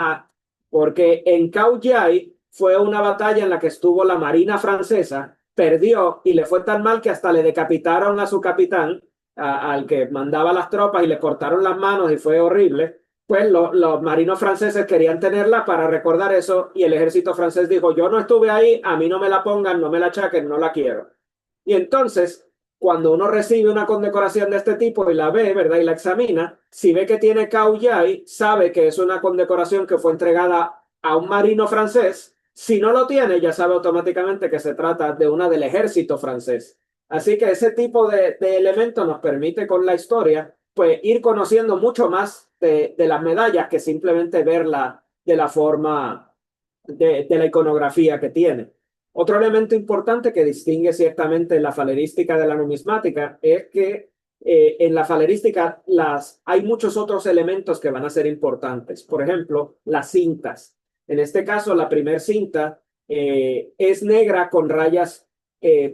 Porque en Khao Yai fue una batalla en la que estuvo la Marina francesa, perdió y le fue tan mal que hasta le decapitaron a su capitán, al que mandaba las tropas, y le cortaron las manos y fue horrible. Pues los marinos franceses querían tenerla para recordar eso y el ejército francés dijo, yo no estuve ahí, a mí no me la pongan, no me la achaquen, no la quiero. Y entonces, cuando uno recibe una condecoración de este tipo y la ve, ¿verdad? Y la examina, si ve que tiene Khao Yai, sabe que es una condecoración que fue entregada a un marino francés. Si no lo tiene, ya sabe automáticamente que se trata de una del ejército francés. Así que ese tipo de elementos nos permite con la historia, pues, ir conociendo mucho más de las medallas que simplemente verla de la forma de la iconografía que tiene. Otro elemento importante que distingue ciertamente la falerística de la numismática es que en la falerística hay muchos otros elementos que van a ser importantes. Por ejemplo, las cintas. En este caso, la primer cinta es negra con rayas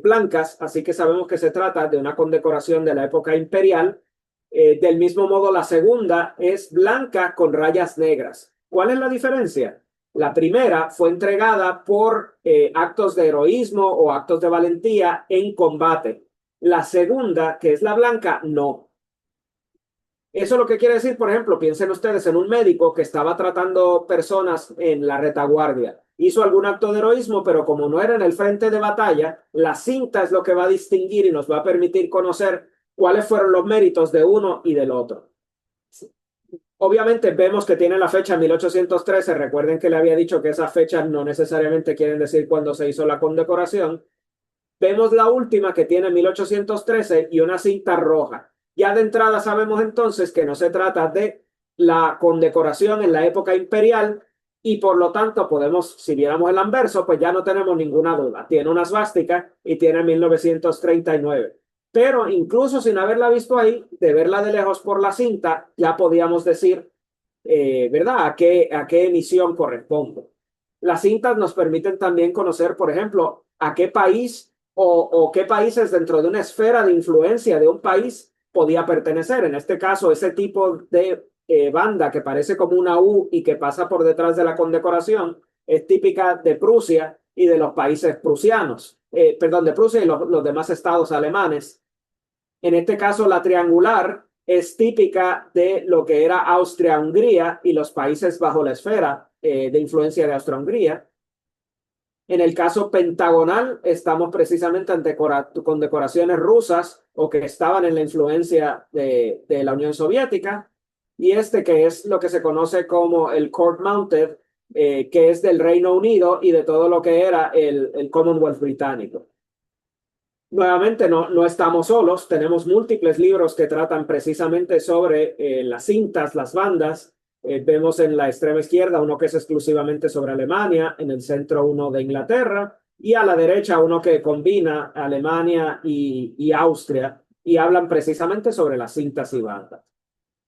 blancas, así que sabemos que se trata de una condecoración de la época imperial. Del mismo modo, la segunda es blanca con rayas negras. ¿Cuál es la diferencia? La primera fue entregada por actos de heroísmo o actos de valentía en combate. La segunda, que es la blanca, no. Eso lo que quiere decir, por ejemplo, piensen ustedes en un médico que estaba tratando personas en la retaguardia. Hizo algún acto de heroísmo, pero como no era en el frente de batalla, la cinta es lo que va a distinguir y nos va a permitir conocer cuáles fueron los méritos de uno y del otro. Obviamente vemos que tiene la fecha 1813. Recuerden que le había dicho que esas fechas no necesariamente quieren decir cuándo se hizo la condecoración. Vemos la última que tiene 1813 y una cinta roja. Ya de entrada sabemos entonces que no se trata de la condecoración en la época imperial y por lo tanto podemos, si viéramos el anverso, pues ya no tenemos ninguna duda. Tiene una svástica y tiene 1939. Pero incluso sin haberla visto ahí, de verla de lejos por la cinta, ya podíamos decir, ¿verdad?, a qué emisión corresponde. Las cintas nos permiten también conocer, por ejemplo, a qué país o qué países dentro de una esfera de influencia de un país podía pertenecer. En este caso, ese tipo de banda que parece como una U y que pasa por detrás de la condecoración es típica de Prusia y de los países prusianos. Perdón, de Prusia y los demás estados alemanes. En este caso, la triangular es típica de lo que era Austria-Hungría y los países bajo la esfera de influencia de Austria-Hungría. En el caso pentagonal, estamos precisamente ante condecoraciones rusas o que estaban en la influencia de la Unión Soviética. Y este que es lo que se conoce como el Court Mounted, que es del Reino Unido y de todo lo que era el Commonwealth británico. Nuevamente, no estamos solos, tenemos múltiples libros que tratan precisamente sobre las cintas, las bandas. Vemos en la extrema izquierda uno que es exclusivamente sobre Alemania, en el centro uno de Inglaterra y a la derecha uno que combina Alemania y Austria y hablan precisamente sobre las cintas y bandas.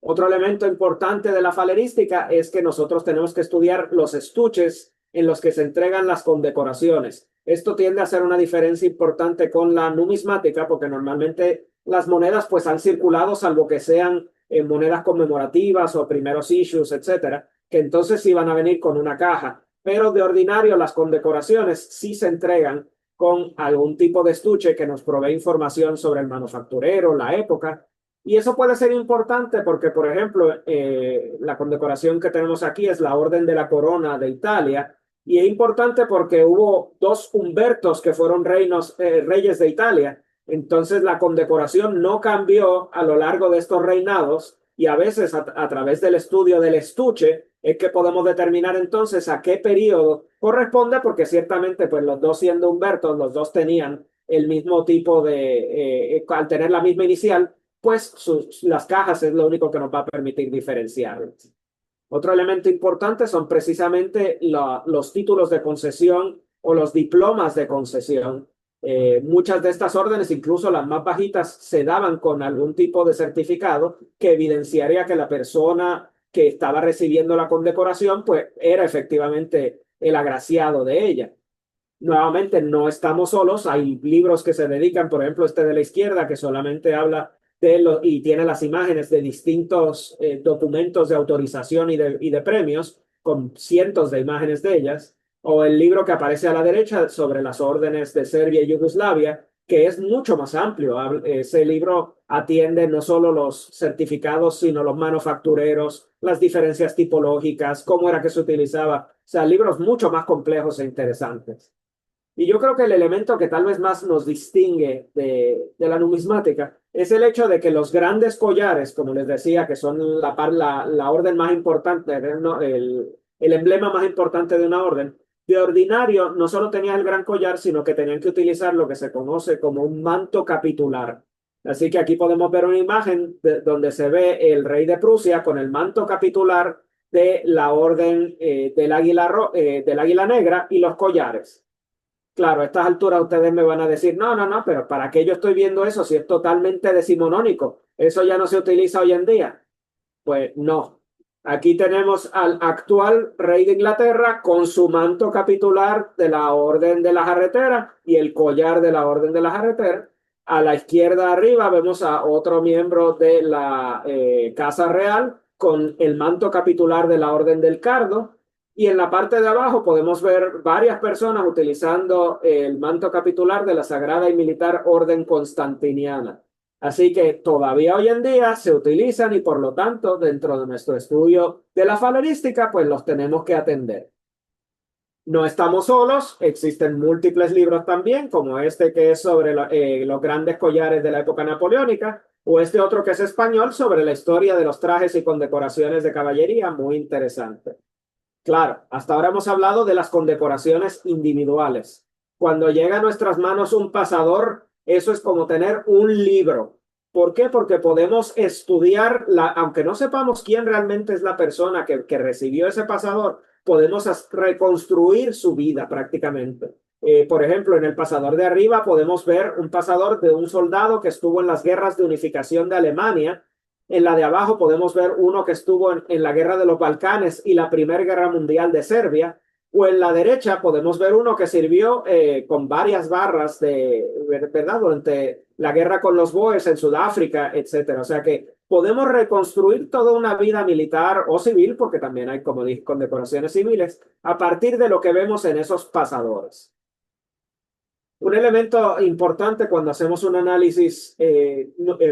Otro elemento importante de la falerística es que nosotros tenemos que estudiar los estuches en los que se entregan las condecoraciones. Esto tiende a ser una diferencia importante con la numismática porque normalmente las monedas pues han circulado salvo que sean monedas conmemorativas o primeros issues, etcétera, que entonces sí van a venir con una caja. Pero de ordinario las condecoraciones sí se entregan con algún tipo de estuche que nos provee información sobre el manufacturero, la época. Y eso puede ser importante porque, por ejemplo, la condecoración que tenemos aquí es la Orden de la Corona de Italia. Y es importante porque hubo dos Humbertos que fueron reyes de Italia. Entonces la condecoración no cambió a lo largo de estos reinados y a veces a través del estudio del estuche es que podemos determinar entonces a qué periodo corresponde, porque ciertamente pues los dos siendo Humbertos, los dos tenían el mismo tipo al tener la misma inicial, pues las cajas es lo único que nos va a permitir diferenciarlas. Otro elemento importante son precisamente los títulos de concesión o los diplomas de concesión. Muchas de estas órdenes, incluso las más bajitas, se daban con algún tipo de certificado que evidenciaría que la persona que estaba recibiendo la condecoración, pues era efectivamente el agraciado de ella. Nuevamente, no estamos solos, hay libros que se dedican, por ejemplo, este de la izquierda, que solamente habla y tiene las imágenes de distintos documentos de autorización y de premios, con cientos de imágenes de ellas, o el libro que aparece a la derecha sobre las órdenes de Serbia y Yugoslavia, que es mucho más amplio. Ese libro atiende no solo los certificados, sino los manufactureros, las diferencias tipológicas, cómo era que se utilizaba. O sea, libros mucho más complejos e interesantes. Y yo creo que el elemento que tal vez más nos distingue de la numismática es el hecho de que los grandes collares, como les decía, que son la orden más importante, el emblema más importante de una orden, de ordinario no solo tenían el gran collar, sino que tenían que utilizar lo que se conoce como un manto capitular. Así que aquí podemos ver una imagen donde se ve el rey de Prusia con el manto capitular de la orden del águila negra y los collares. Claro, a estas alturas ustedes me van a decir, no, no, no, pero ¿para qué yo estoy viendo eso si es totalmente decimonónico? Eso ya no se utiliza hoy en día. Pues no. Aquí tenemos al actual rey de Inglaterra con su manto capitular de la Orden de la Jarretera y el collar de la Orden de la Jarretera. A la izquierda arriba vemos a otro miembro de la Casa Real con el manto capitular de la Orden del Cardo. Y en la parte de abajo podemos ver varias personas utilizando el manto capitular de la Sagrada y Militar Orden Constantiniana. Así que todavía hoy en día se utilizan y por lo tanto dentro de nuestro estudio de la falerística pues los tenemos que atender. No estamos solos, existen múltiples libros también, como este que es sobre los grandes collares de la época napoleónica, o este otro que es español sobre la historia de los trajes y condecoraciones de caballería, muy interesante. Claro, hasta ahora hemos hablado de las condecoraciones individuales. Cuando llega a nuestras manos un pasador, eso es como tener un libro. ¿Por qué? Porque podemos estudiar, aunque no sepamos quién realmente es la persona que recibió ese pasador, podemos reconstruir su vida prácticamente. Por ejemplo, en el pasador de arriba podemos ver un pasador de un soldado que estuvo en las guerras de unificación de Alemania. En la de abajo podemos ver uno que estuvo en la guerra de los Balcanes y la Primera Guerra Mundial de Serbia. O en la derecha podemos ver uno que sirvió con varias barras ¿verdad? Durante la guerra con los Boers en Sudáfrica, etcétera. O sea que podemos reconstruir toda una vida militar o civil, porque también hay, como dije, condecoraciones civiles, a partir de lo que vemos en esos pasadores. Un elemento importante cuando hacemos un análisis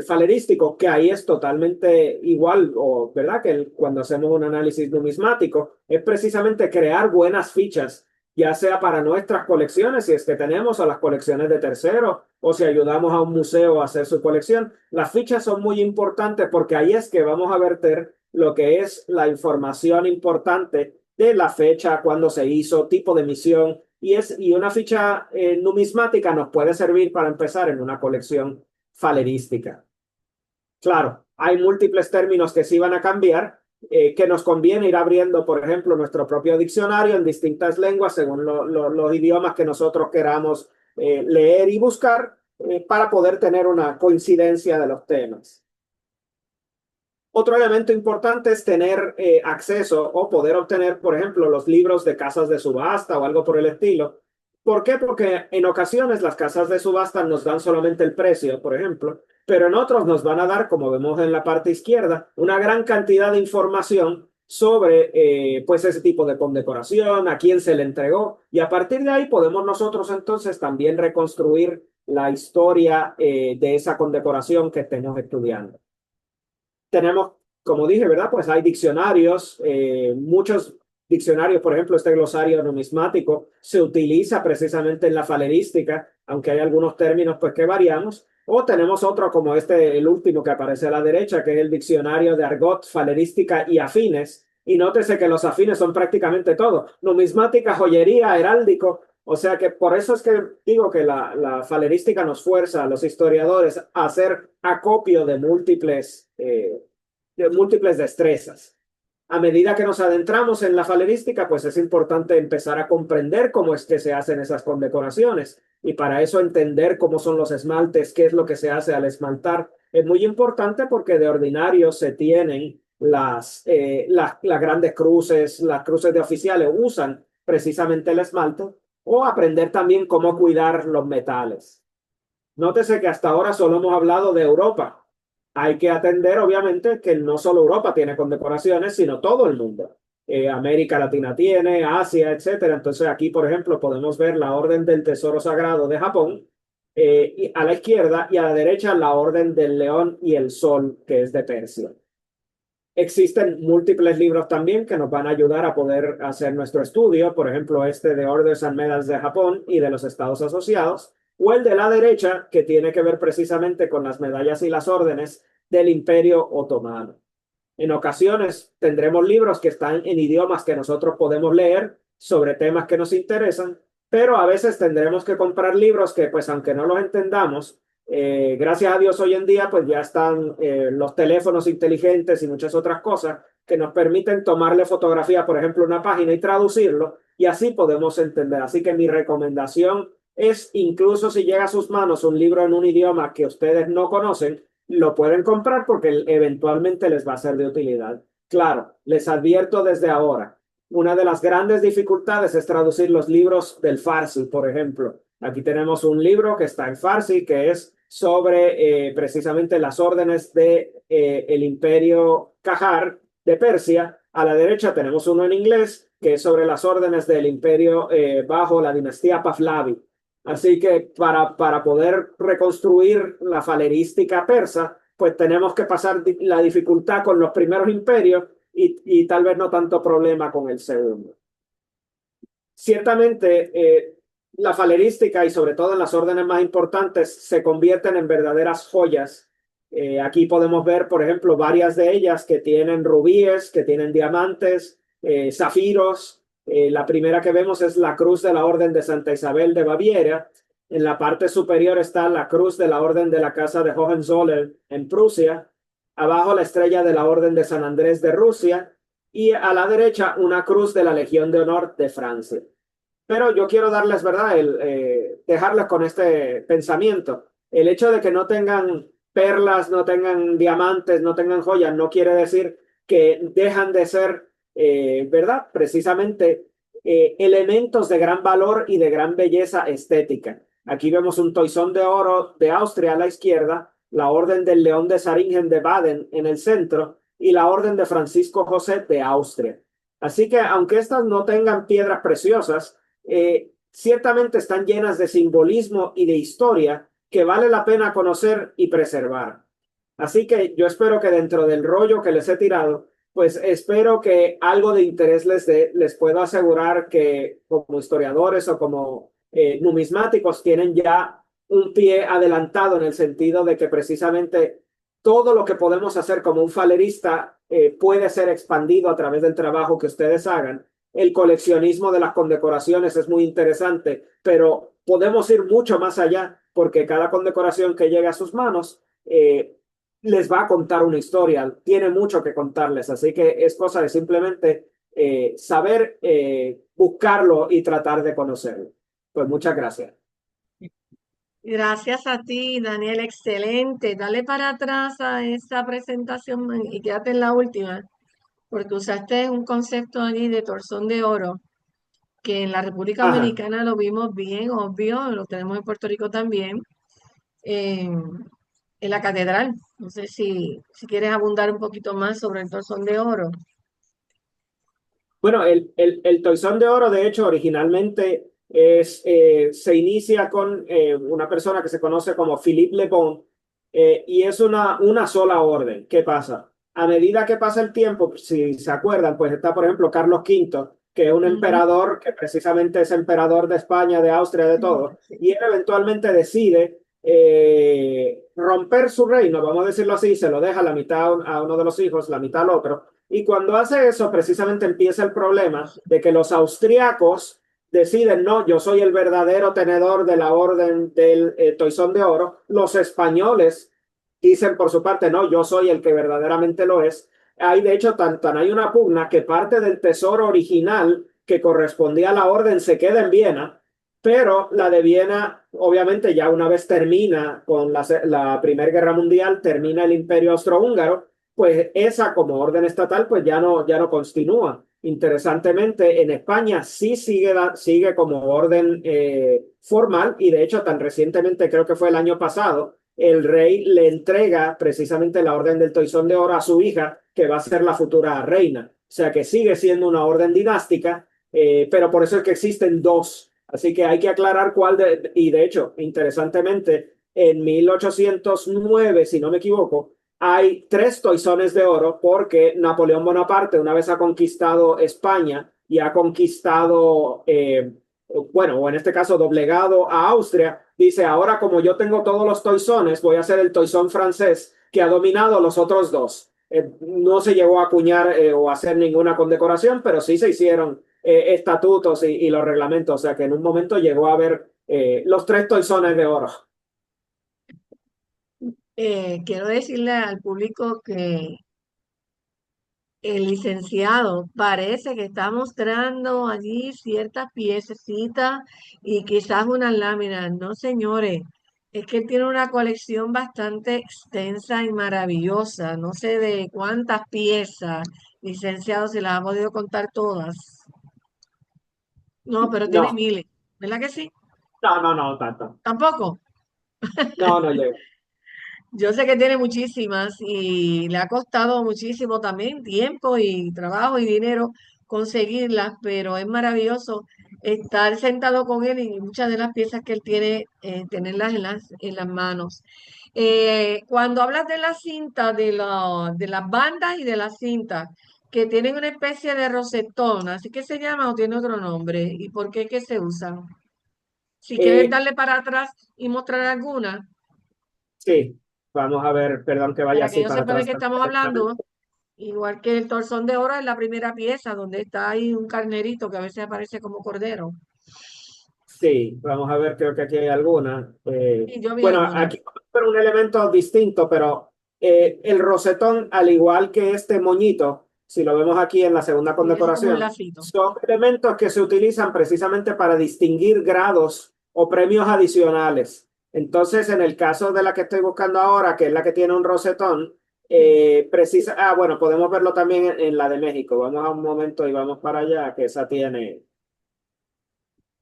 falerístico, que ahí es totalmente igual, o verdad que cuando hacemos un análisis numismático, es precisamente crear buenas fichas, ya sea para nuestras colecciones, si es que tenemos, o las colecciones de terceros, o si ayudamos a un museo a hacer su colección. Las fichas son muy importantes porque ahí es que vamos a verter lo que es la información importante de la fecha, cuándo se hizo, tipo de emisión, y una ficha numismática nos puede servir para empezar en una colección falerística. Claro, hay múltiples términos que sí van a cambiar, que nos conviene ir abriendo, por ejemplo, nuestro propio diccionario en distintas lenguas según los idiomas que nosotros queramos leer y buscar para poder tener una coincidencia de los temas. Otro elemento importante es tener acceso o poder obtener, por ejemplo, los libros de casas de subasta o algo por el estilo. ¿Por qué? Porque en ocasiones las casas de subasta nos dan solamente el precio, por ejemplo, pero en otros nos van a dar, como vemos en la parte izquierda, una gran cantidad de información sobre pues ese tipo de condecoración, a quién se le entregó, y a partir de ahí podemos nosotros entonces también reconstruir la historia de esa condecoración que estemos estudiando. Tenemos, como dije, ¿verdad? Pues hay diccionarios, muchos diccionarios, por ejemplo, este glosario numismático se utiliza precisamente en la falerística, aunque hay algunos términos pues que variamos. O tenemos otro como este, el último que aparece a la derecha, que es el diccionario de argot, falerística y afines. Y nótese que los afines son prácticamente todo: numismática, joyería, heráldico. O sea que por eso es que digo que la falerística nos fuerza a los historiadores a hacer acopio de múltiples destrezas. A medida que nos adentramos en la falerística, pues es importante empezar a comprender cómo es que se hacen esas condecoraciones, y para eso entender cómo son los esmaltes, qué es lo que se hace al esmaltar. Es muy importante porque de ordinario se tienen las grandes cruces, las cruces de oficiales usan precisamente el esmalte, o aprender también cómo cuidar los metales. Nótese que hasta ahora solo hemos hablado de Europa. Hay que atender, obviamente, que no solo Europa tiene condecoraciones, sino todo el mundo. América Latina tiene, Asia, etcétera. Entonces aquí, por ejemplo, podemos ver la Orden del Tesoro Sagrado de Japón, y a la izquierda, y a la derecha la Orden del León y el Sol, que es de Persia. Existen múltiples libros también que nos van a ayudar a poder hacer nuestro estudio, por ejemplo, este de Orders and Medals de Japón y de los Estados Asociados, o el de la derecha, que tiene que ver precisamente con las medallas y las órdenes del Imperio Otomano. En ocasiones tendremos libros que están en idiomas que nosotros podemos leer sobre temas que nos interesan, pero a veces tendremos que comprar libros que, pues, aunque no los entendamos, gracias a Dios hoy en día pues ya están los teléfonos inteligentes y muchas otras cosas que nos permiten tomarle fotografía, por ejemplo, a una página y traducirlo, y así podemos entender. Así que mi recomendación es, incluso si llega a sus manos un libro en un idioma que ustedes no conocen, lo pueden comprar porque eventualmente les va a ser de utilidad. Claro, les advierto desde ahora, una de las grandes dificultades es traducir los libros del Farsi, por ejemplo. Aquí tenemos un libro que está en Farsi, que es sobre precisamente las órdenes de el Imperio Qajar de Persia. A la derecha tenemos uno en inglés, que es sobre las órdenes del Imperio bajo la dinastía Pahlavi. Así que para poder reconstruir la falerística persa, pues tenemos que pasar la dificultad con los primeros imperios y tal vez no tanto problema con el segundo. Ciertamente, la falerística y sobre todo en las órdenes más importantes se convierten en verdaderas joyas. Aquí podemos ver, por ejemplo, varias de ellas que tienen rubíes, que tienen diamantes, zafiros. La primera que vemos es la cruz de la Orden de Santa Isabel de Baviera. En la parte superior está la cruz de la Orden de la Casa de Hohenzollern en Prusia. Abajo la estrella de la Orden de San Andrés de Rusia. Y a la derecha una cruz de la Legión de Honor de Francia. Pero yo quiero darles, ¿verdad? Dejarles con este pensamiento. El hecho de que no tengan perlas, no tengan diamantes, no tengan joyas, no quiere decir que dejan de ser, ¿verdad? Precisamente elementos de gran valor y de gran belleza estética. Aquí vemos un toisón de oro de Austria a la izquierda, la Orden del León de Saringen de Baden en el centro y la Orden de Francisco José de Austria. Así que aunque estas no tengan piedras preciosas, ciertamente están llenas de simbolismo y de historia que vale la pena conocer y preservar. Así que yo espero que dentro del rollo que les he tirado, pues espero que algo de interés les dé. Les puedo asegurar que como historiadores o como numismáticos tienen ya un pie adelantado en el sentido de que precisamente todo lo que podemos hacer como un falerista puede ser expandido a través del trabajo que ustedes hagan. El coleccionismo de las condecoraciones es muy interesante, pero podemos ir mucho más allá porque cada condecoración que llegue a sus manos les va a contar una historia, tiene mucho que contarles, así que es cosa de simplemente saber buscarlo y tratar de conocerlo. Pues muchas gracias. Gracias a ti, Daniel, excelente. Dale para atrás a esa presentación y quédate en la última, porque usaste un concepto allí de torzón de oro, que en la República Ajá. Dominicana lo vimos bien obvio, lo tenemos en Puerto Rico también, en, en la catedral. No sé si quieres abundar un poquito más sobre el torzón de oro. Bueno, el toisón de oro, de hecho, originalmente se inicia con una persona que se conoce como Philippe Le Bon, y es una sola orden. ¿Qué pasa? A medida que pasa el tiempo, si se acuerdan, pues está, por ejemplo, Carlos V, que es un Ujú. emperador que precisamente es emperador de España, de Austria, de todo, Sí. y él eventualmente decide romper su reino, vamos a decirlo así, se lo deja la mitad a uno de los hijos, la mitad al otro, y cuando hace eso, precisamente empieza el problema de que los austriacos deciden, no, yo soy el verdadero tenedor de la orden del Toisón de Oro, los españoles dicen por su parte, no, yo soy el que verdaderamente lo es. Hay de hecho, tan hay una pugna que parte del tesoro original que correspondía a la orden se queda en Viena, pero la de Viena, obviamente, ya una vez termina con la Primera Guerra Mundial, termina el Imperio Austrohúngaro, pues esa como orden estatal, pues ya no continúa. Interesantemente, en España sí sigue como orden formal y de hecho tan recientemente, creo que fue el año pasado, el rey le entrega precisamente la orden del Toisón de Oro a su hija, que va a ser la futura reina. O sea que sigue siendo una orden dinástica, pero por eso es que existen dos. Así que hay que aclarar cuál y de hecho, interesantemente, en 1809, si no me equivoco, hay tres toisones de oro porque Napoleón Bonaparte, una vez ha conquistado España y ha conquistado, bueno, o en este caso doblegado a Austria, dice, ahora como yo tengo todos los toisones, voy a ser el toisón francés que ha dominado los otros dos. No se llegó a acuñar o a hacer ninguna condecoración, pero sí se hicieron estatutos y los reglamentos, o sea que en un momento llegó a haber los tres toisones de oro. Quiero decirle al público que el licenciado parece que está mostrando allí ciertas piececitas y quizás unas láminas. No, señores, es que él tiene una colección bastante extensa y maravillosa. No sé de cuántas piezas, licenciado, se las ha podido contar todas. No, pero tiene No, miles. ¿Verdad que sí? no tanto. Tampoco. No, no llega. Yo sé que tiene muchísimas y le ha costado muchísimo también tiempo y trabajo y dinero conseguirlas, pero es maravilloso estar sentado con él y muchas de las piezas que él tiene, tenerlas en las manos. Cuando hablas de la cinta, de las bandas y de las cintas, que tienen una especie de rosetón, ¿así que se llama o tiene otro nombre? ¿Y por qué que se usan? Si quieres Eh, darle para atrás y mostrar alguna, sí, vamos a ver, perdón que vaya para que así ellos para sepan de atrás. qué estamos hablando. Igual que el torzón de oro es la primera pieza, donde está ahí un carnerito que a veces aparece como cordero. Sí, vamos a ver, creo que aquí hay alguna. Y yo vi Bueno, algunas. aquí vamos a ver un elemento distinto, pero el rosetón, al igual que este moñito, si lo vemos aquí en la segunda Y eso como un condecoración, lacito. son elementos que se utilizan precisamente para distinguir grados o premios adicionales. Entonces, en el caso de la que estoy buscando ahora, que es la que tiene un rosetón, Sí. bueno, podemos verlo también en la de México. Vamos a un momento y vamos para allá, que esa tiene.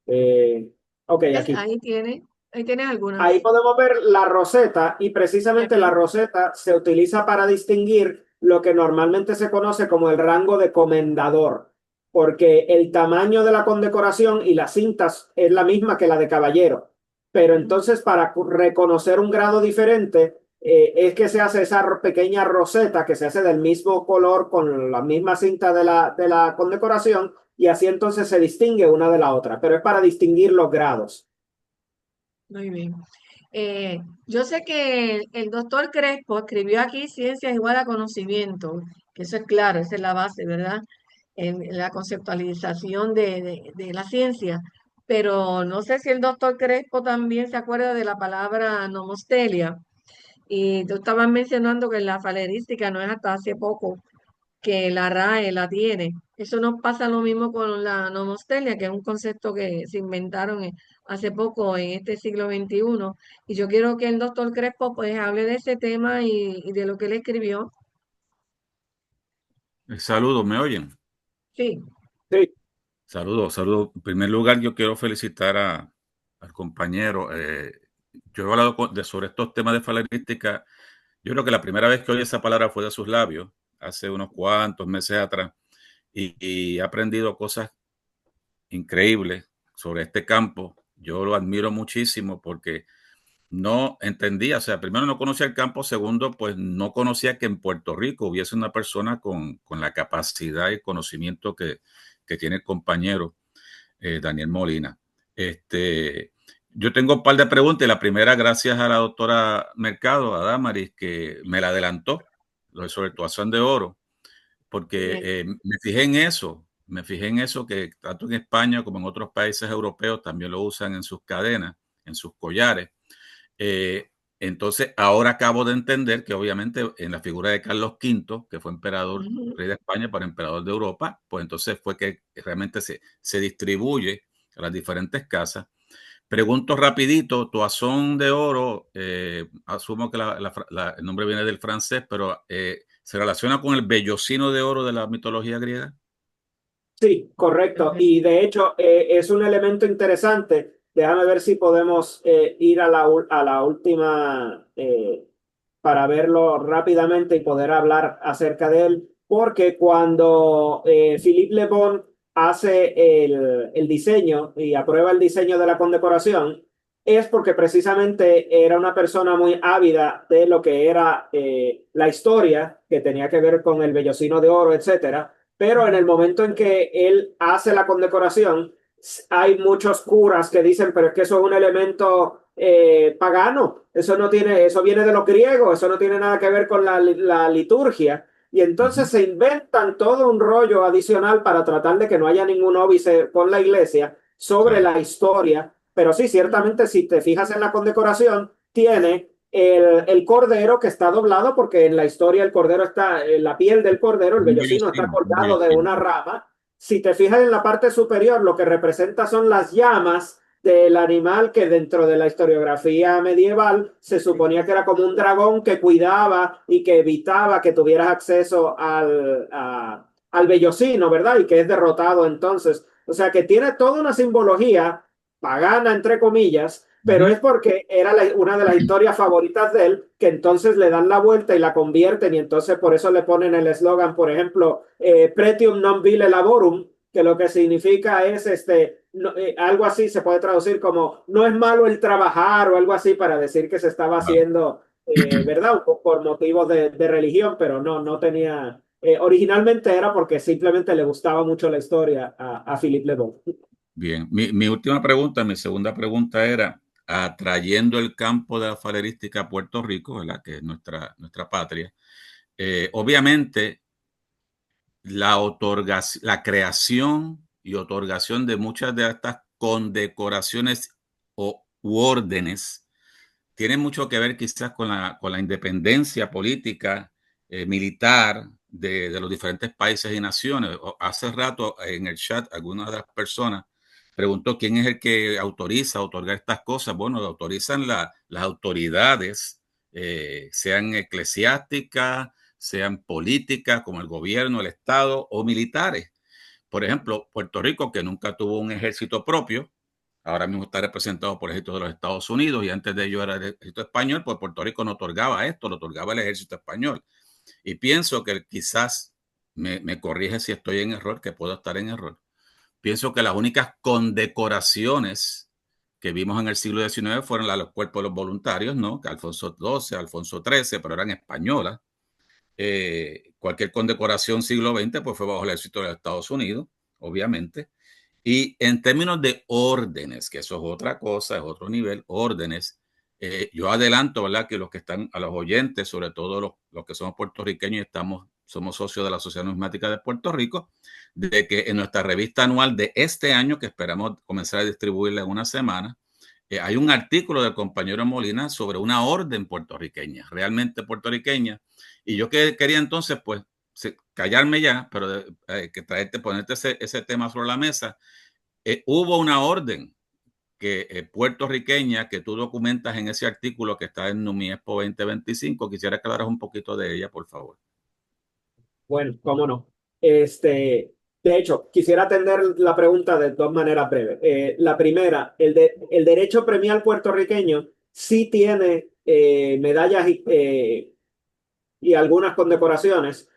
Eh, ok, ¿Ves? aquí. Ahí tienes Ahí algunas. podemos ver la roseta y Y precisamente la aquí, roseta se utiliza para distinguir lo que normalmente se conoce como el rango de comendador, porque el tamaño de la condecoración y las cintas es la misma que la de caballero, pero entonces para reconocer un grado diferente es que se hace esa pequeña roseta que se hace del mismo color con la misma cinta de de la condecoración y así entonces se distingue una de la otra, pero es para distinguir los grados. muy bien. Yo sé que el doctor Crespo escribió aquí ciencia igual a conocimiento, que eso es claro, esa es la base, ¿verdad? En la conceptualización de la ciencia. Pero no sé si el doctor Crespo también se acuerda de la palabra nomostelia. Y tú estabas mencionando que la falerística no es hasta hace poco que la RAE la tiene. Eso nos pasa lo mismo con la nomostelia, que es un concepto que se inventaron hace poco en este siglo XXI. Y yo quiero que el doctor Crespo pues hable de ese tema y de lo que él escribió. Saludos, ¿me oyen? Sí, Sí. Saludos, saludos. En primer lugar, yo quiero felicitar al compañero. Yo he hablado sobre estos temas de falerística. Yo creo que la primera vez que oí esa palabra fue de sus labios, hace unos cuantos meses atrás, y he aprendido cosas increíbles sobre este campo. Yo lo admiro muchísimo porque no entendía, o sea, primero no conocía el campo, segundo, pues no conocía que en Puerto Rico hubiese una persona con la capacidad y conocimiento que que tiene el compañero Daniel Molina. Yo tengo un par de preguntas y la primera, gracias a la doctora Mercado, a Damaris, que me la adelantó, sobre Toazón de Oro, porque me fijé en eso, que tanto en España como en otros países europeos también lo usan en sus cadenas, en sus collares. Entonces, ahora acabo de entender que obviamente en la figura de Carlos V, que fue emperador, rey de España, para emperador de Europa, pues entonces fue que realmente se distribuye a las diferentes casas. Pregunto rapidito, Toazón de Oro, asumo que el nombre viene del francés, pero ¿se relaciona con el vellocino de oro de la mitología griega? Sí, correcto. Y de hecho es un elemento interesante. Déjame ver si podemos ir a la última para verlo rápidamente y poder hablar acerca de él. Porque cuando Philippe Le Bon hace el diseño y aprueba el diseño de la condecoración, es porque precisamente era una persona muy ávida de lo que era la historia, que tenía que ver con el vellocino de oro, etcétera. Pero en el momento en que él hace la condecoración, hay muchos curas que dicen, pero es que eso es un elemento pagano, eso no tiene, eso viene de los griegos, eso no tiene nada que ver con la liturgia. Y entonces se inventan todo un rollo adicional para tratar de que no haya ningún óbice con la iglesia sobre la historia. Pero sí, ciertamente, si te fijas en la condecoración, tiene el cordero que está doblado, porque en la historia el cordero está, la piel del cordero, el vellocino está colgado de una rama. Si te fijas en la parte superior, lo que representa son las llamas del animal que dentro de la historiografía medieval se suponía que era como un dragón que cuidaba y que evitaba que tuvieras acceso al vellocino, ¿verdad? Y que es derrotado entonces. O sea que tiene toda una simbología pagana, entre comillas, pero es porque era una de las historias favoritas de él, que entonces le dan la vuelta y la convierten, y entonces por eso le ponen el eslogan, por ejemplo, Pretium non vile laborum, que lo que significa es algo así, se puede traducir como no es malo el trabajar o algo así, para decir que se estaba haciendo, ¿verdad? Por motivos de religión, pero no tenía, originalmente era porque simplemente le gustaba mucho la historia a Philippe Le Bon. Bien, mi última pregunta, mi segunda pregunta era, atrayendo el campo de la falerística a Puerto Rico, ¿verdad? Que es nuestra patria, obviamente la creación y otorgación de muchas de estas condecoraciones u órdenes tiene mucho que ver quizás con la independencia política, militar de los diferentes países y naciones. Hace rato en el chat alguna de las personas preguntó quién es el que autoriza otorgar estas cosas. Bueno, lo autorizan las autoridades, sean eclesiásticas, sean políticas como el gobierno, el Estado o militares. Por ejemplo, Puerto Rico, que nunca tuvo un ejército propio, ahora mismo está representado por el ejército de los Estados Unidos y antes de ello era el ejército español, pues Puerto Rico no otorgaba esto, lo otorgaba el ejército español. Y pienso que quizás, me corrige si estoy en error, que puedo estar en error, pienso que las únicas condecoraciones que vimos en el siglo XIX fueron las de los cuerpos de los voluntarios, ¿no? Que Alfonso XII, Alfonso XIII, pero eran españolas. Cualquier condecoración siglo XX pues fue bajo el ejército de los Estados Unidos, obviamente. Y en términos de órdenes, que eso es otra cosa, es otro nivel, órdenes, yo adelanto, ¿verdad? Que los que están, a los oyentes, sobre todo los que somos puertorriqueños y somos socios de la Sociedad Numismática de Puerto Rico, de que en nuestra revista anual de este año, que esperamos comenzar a distribuirla en una semana, hay un artículo del compañero Molina sobre una orden puertorriqueña, realmente puertorriqueña, y yo quería entonces, pues, callarme ya, pero que ponerte ese tema sobre la mesa. Hubo una orden puertorriqueña que tú documentas en ese artículo que está en Numiexpo 2025. Quisiera que hablaras un poquito de ella, por favor. Bueno, cómo no. De hecho, quisiera atender la pregunta de dos maneras breves. La primera, el derecho premial puertorriqueño sí tiene medallas y algunas condecoraciones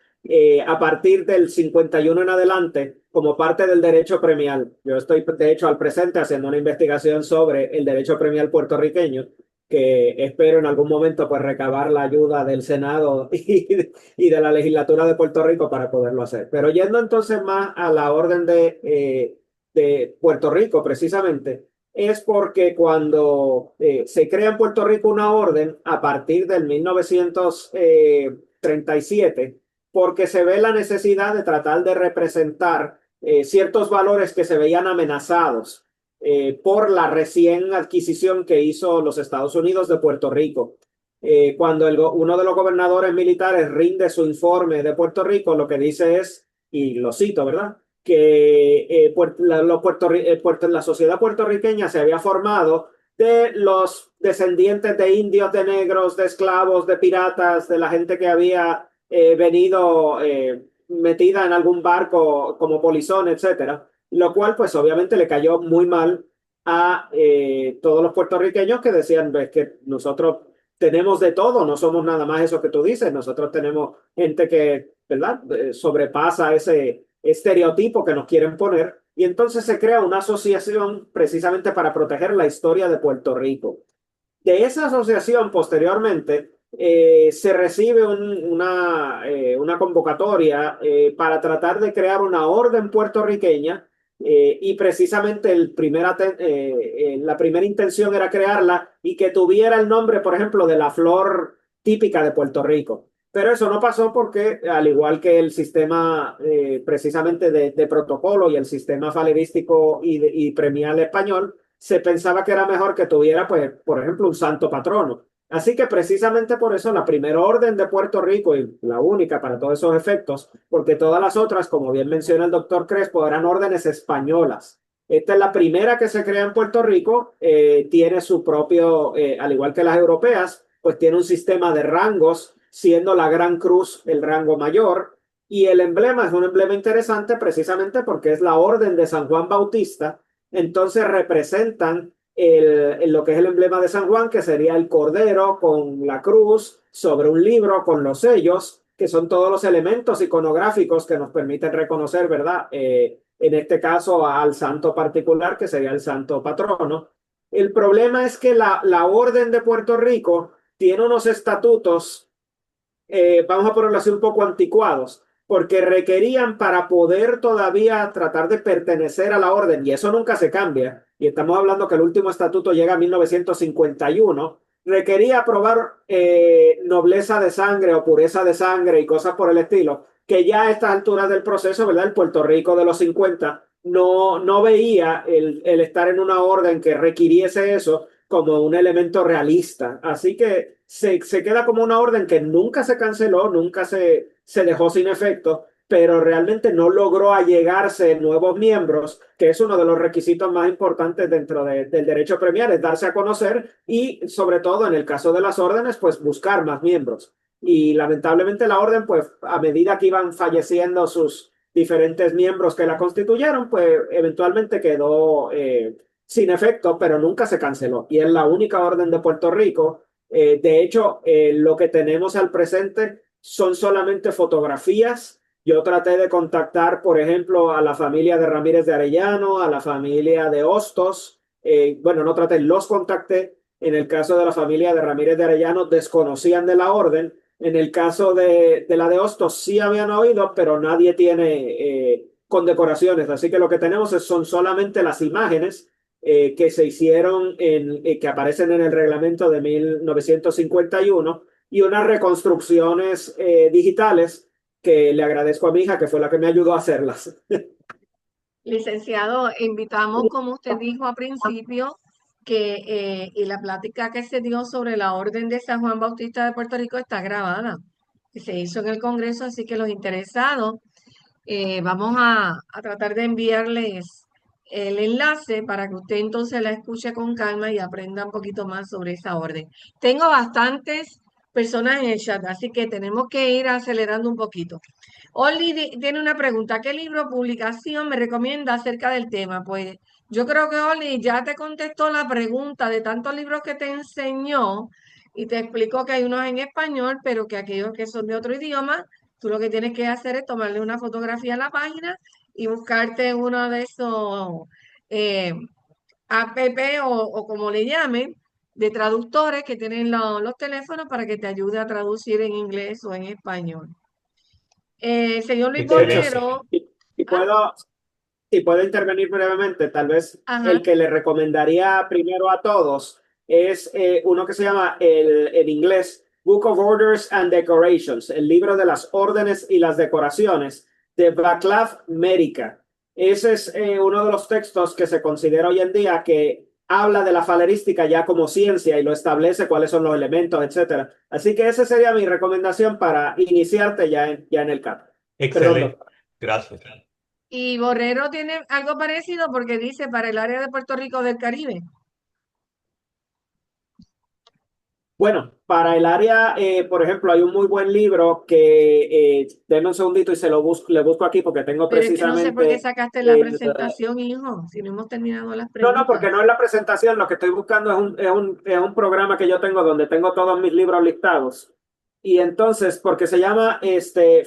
a partir del 51 en adelante como parte del derecho premial. Yo estoy, de hecho, al presente haciendo una investigación sobre el derecho premial puertorriqueño, que espero en algún momento pues recabar la ayuda del Senado y de la legislatura de Puerto Rico para poderlo hacer. Pero yendo entonces más a la orden de Puerto Rico precisamente, es porque cuando se crea en Puerto Rico una orden a partir del 1937, porque se ve la necesidad de tratar de representar ciertos valores que se veían amenazados por la recién adquisición que hizo los Estados Unidos de Puerto Rico. Cuando uno de los gobernadores militares rinde su informe de Puerto Rico, lo que dice es, y lo cito, ¿verdad? Que la sociedad puertorriqueña se había formado de los descendientes de indios, de negros, de esclavos, de piratas, de la gente que había venido metida en algún barco como polizón, etcétera, lo cual pues obviamente le cayó muy mal a todos los puertorriqueños que decían, ves que nosotros tenemos de todo, no somos nada más eso que tú dices, nosotros tenemos gente que, ¿verdad? Sobrepasa ese estereotipo que nos quieren poner, y entonces se crea una asociación precisamente para proteger la historia de Puerto Rico. De esa asociación, posteriormente, se recibe una convocatoria para tratar de crear una orden puertorriqueña y precisamente la primera intención era crearla y que tuviera el nombre, por ejemplo, de la flor típica de Puerto Rico. Pero eso no pasó porque, al igual que el sistema precisamente de protocolo y el sistema falerístico y premial español, se pensaba que era mejor que tuviera, pues, por ejemplo, un santo patrono. Así que precisamente por eso la primera orden de Puerto Rico, y la única para todos esos efectos, porque todas las otras, como bien menciona el doctor Crespo, eran órdenes españolas. Esta es la primera que se crea en Puerto Rico, tiene su propio, al igual que las europeas, pues tiene un sistema de rangos, siendo la Gran Cruz el rango mayor, y el emblema es un emblema interesante precisamente porque es la orden de San Juan Bautista. Entonces representan lo que es el emblema de San Juan, que sería el cordero con la cruz sobre un libro con los sellos, que son todos los elementos iconográficos que nos permiten reconocer, ¿verdad? En este caso al santo particular, que sería el santo patrono. El problema es que la Orden de Puerto Rico tiene unos estatutos, vamos a ponerlo así, un poco anticuados, porque requerían para poder todavía tratar de pertenecer a la orden, y eso nunca se cambia, y estamos hablando que el último estatuto llega a 1951, requería aprobar nobleza de sangre o pureza de sangre y cosas por el estilo, que ya a estas alturas del proceso, ¿verdad? El Puerto Rico de los 50 no veía el estar en una orden que requiriese eso como un elemento realista. Así que se queda como una orden que nunca se canceló, nunca se dejó sin efecto, pero realmente no logró allegarse nuevos miembros, que es uno de los requisitos más importantes dentro del derecho premial, es darse a conocer y sobre todo en el caso de las órdenes, pues buscar más miembros. Y lamentablemente la orden, pues a medida que iban falleciendo sus diferentes miembros que la constituyeron, pues eventualmente quedó sin efecto, pero nunca se canceló. Y es la única orden de Puerto Rico. De hecho, lo que tenemos al presente son solamente fotografías. Yo traté de contactar, por ejemplo, a la familia de Ramírez de Arellano, a la familia de Hostos. Bueno, no traté, los contacté. En el caso de la familia de Ramírez de Arellano, desconocían de la orden. En el caso de la de Hostos, sí habían oído, pero nadie tiene condecoraciones. Así que lo que tenemos son solamente las imágenes que se hicieron, que aparecen en el reglamento de 1951 y unas reconstrucciones digitales que le agradezco a mi hija, que fue la que me ayudó a hacerlas. Licenciado, invitamos, como usted dijo al principio, y la plática que se dio sobre la Orden de San Juan Bautista de Puerto Rico está grabada, que se hizo en el Congreso, así que los interesados, vamos a tratar de enviarles el enlace para que usted entonces la escuche con calma y aprenda un poquito más sobre esa orden. Tengo bastantes personas en el chat, así que tenemos que ir acelerando un poquito. Oli tiene una pregunta. ¿Qué libro o publicación me recomienda acerca del tema? Pues yo creo que Oli ya te contestó la pregunta de tantos libros que te enseñó y te explicó que hay unos en español, pero que aquellos que son de otro idioma, tú lo que tienes que hacer es tomarle una fotografía a la página y buscarte uno de esos app o como le llamen de traductores que tienen los teléfonos para que te ayude a traducir en inglés o en español. Señor Luis Excelente. Borrero, Y ah, puedo intervenir brevemente, tal vez ajá, el que le recomendaría primero a todos es uno que se llama en inglés Book of Orders and Decorations, el libro de las órdenes y las decoraciones de Václav Merica. Ese es uno de los textos que se considera hoy en día que habla de la falerística ya como ciencia y lo establece cuáles son los elementos, etcétera. Así que esa sería mi recomendación para iniciarte ya en el campo. Perdón, Excelente. doctor. Gracias. y Borrero tiene algo parecido porque dice para el área de Puerto Rico del Caribe. Bueno, para el área, por ejemplo, hay un muy buen libro que, denme un segundito y le busco aquí porque tengo Pero es que no sé por qué precisamente sacaste la el... presentación, hijo, si no hemos terminado las no, preguntas. porque no es la presentación, lo que estoy buscando es un programa que yo tengo donde tengo todos mis libros listados. Y entonces, porque se llama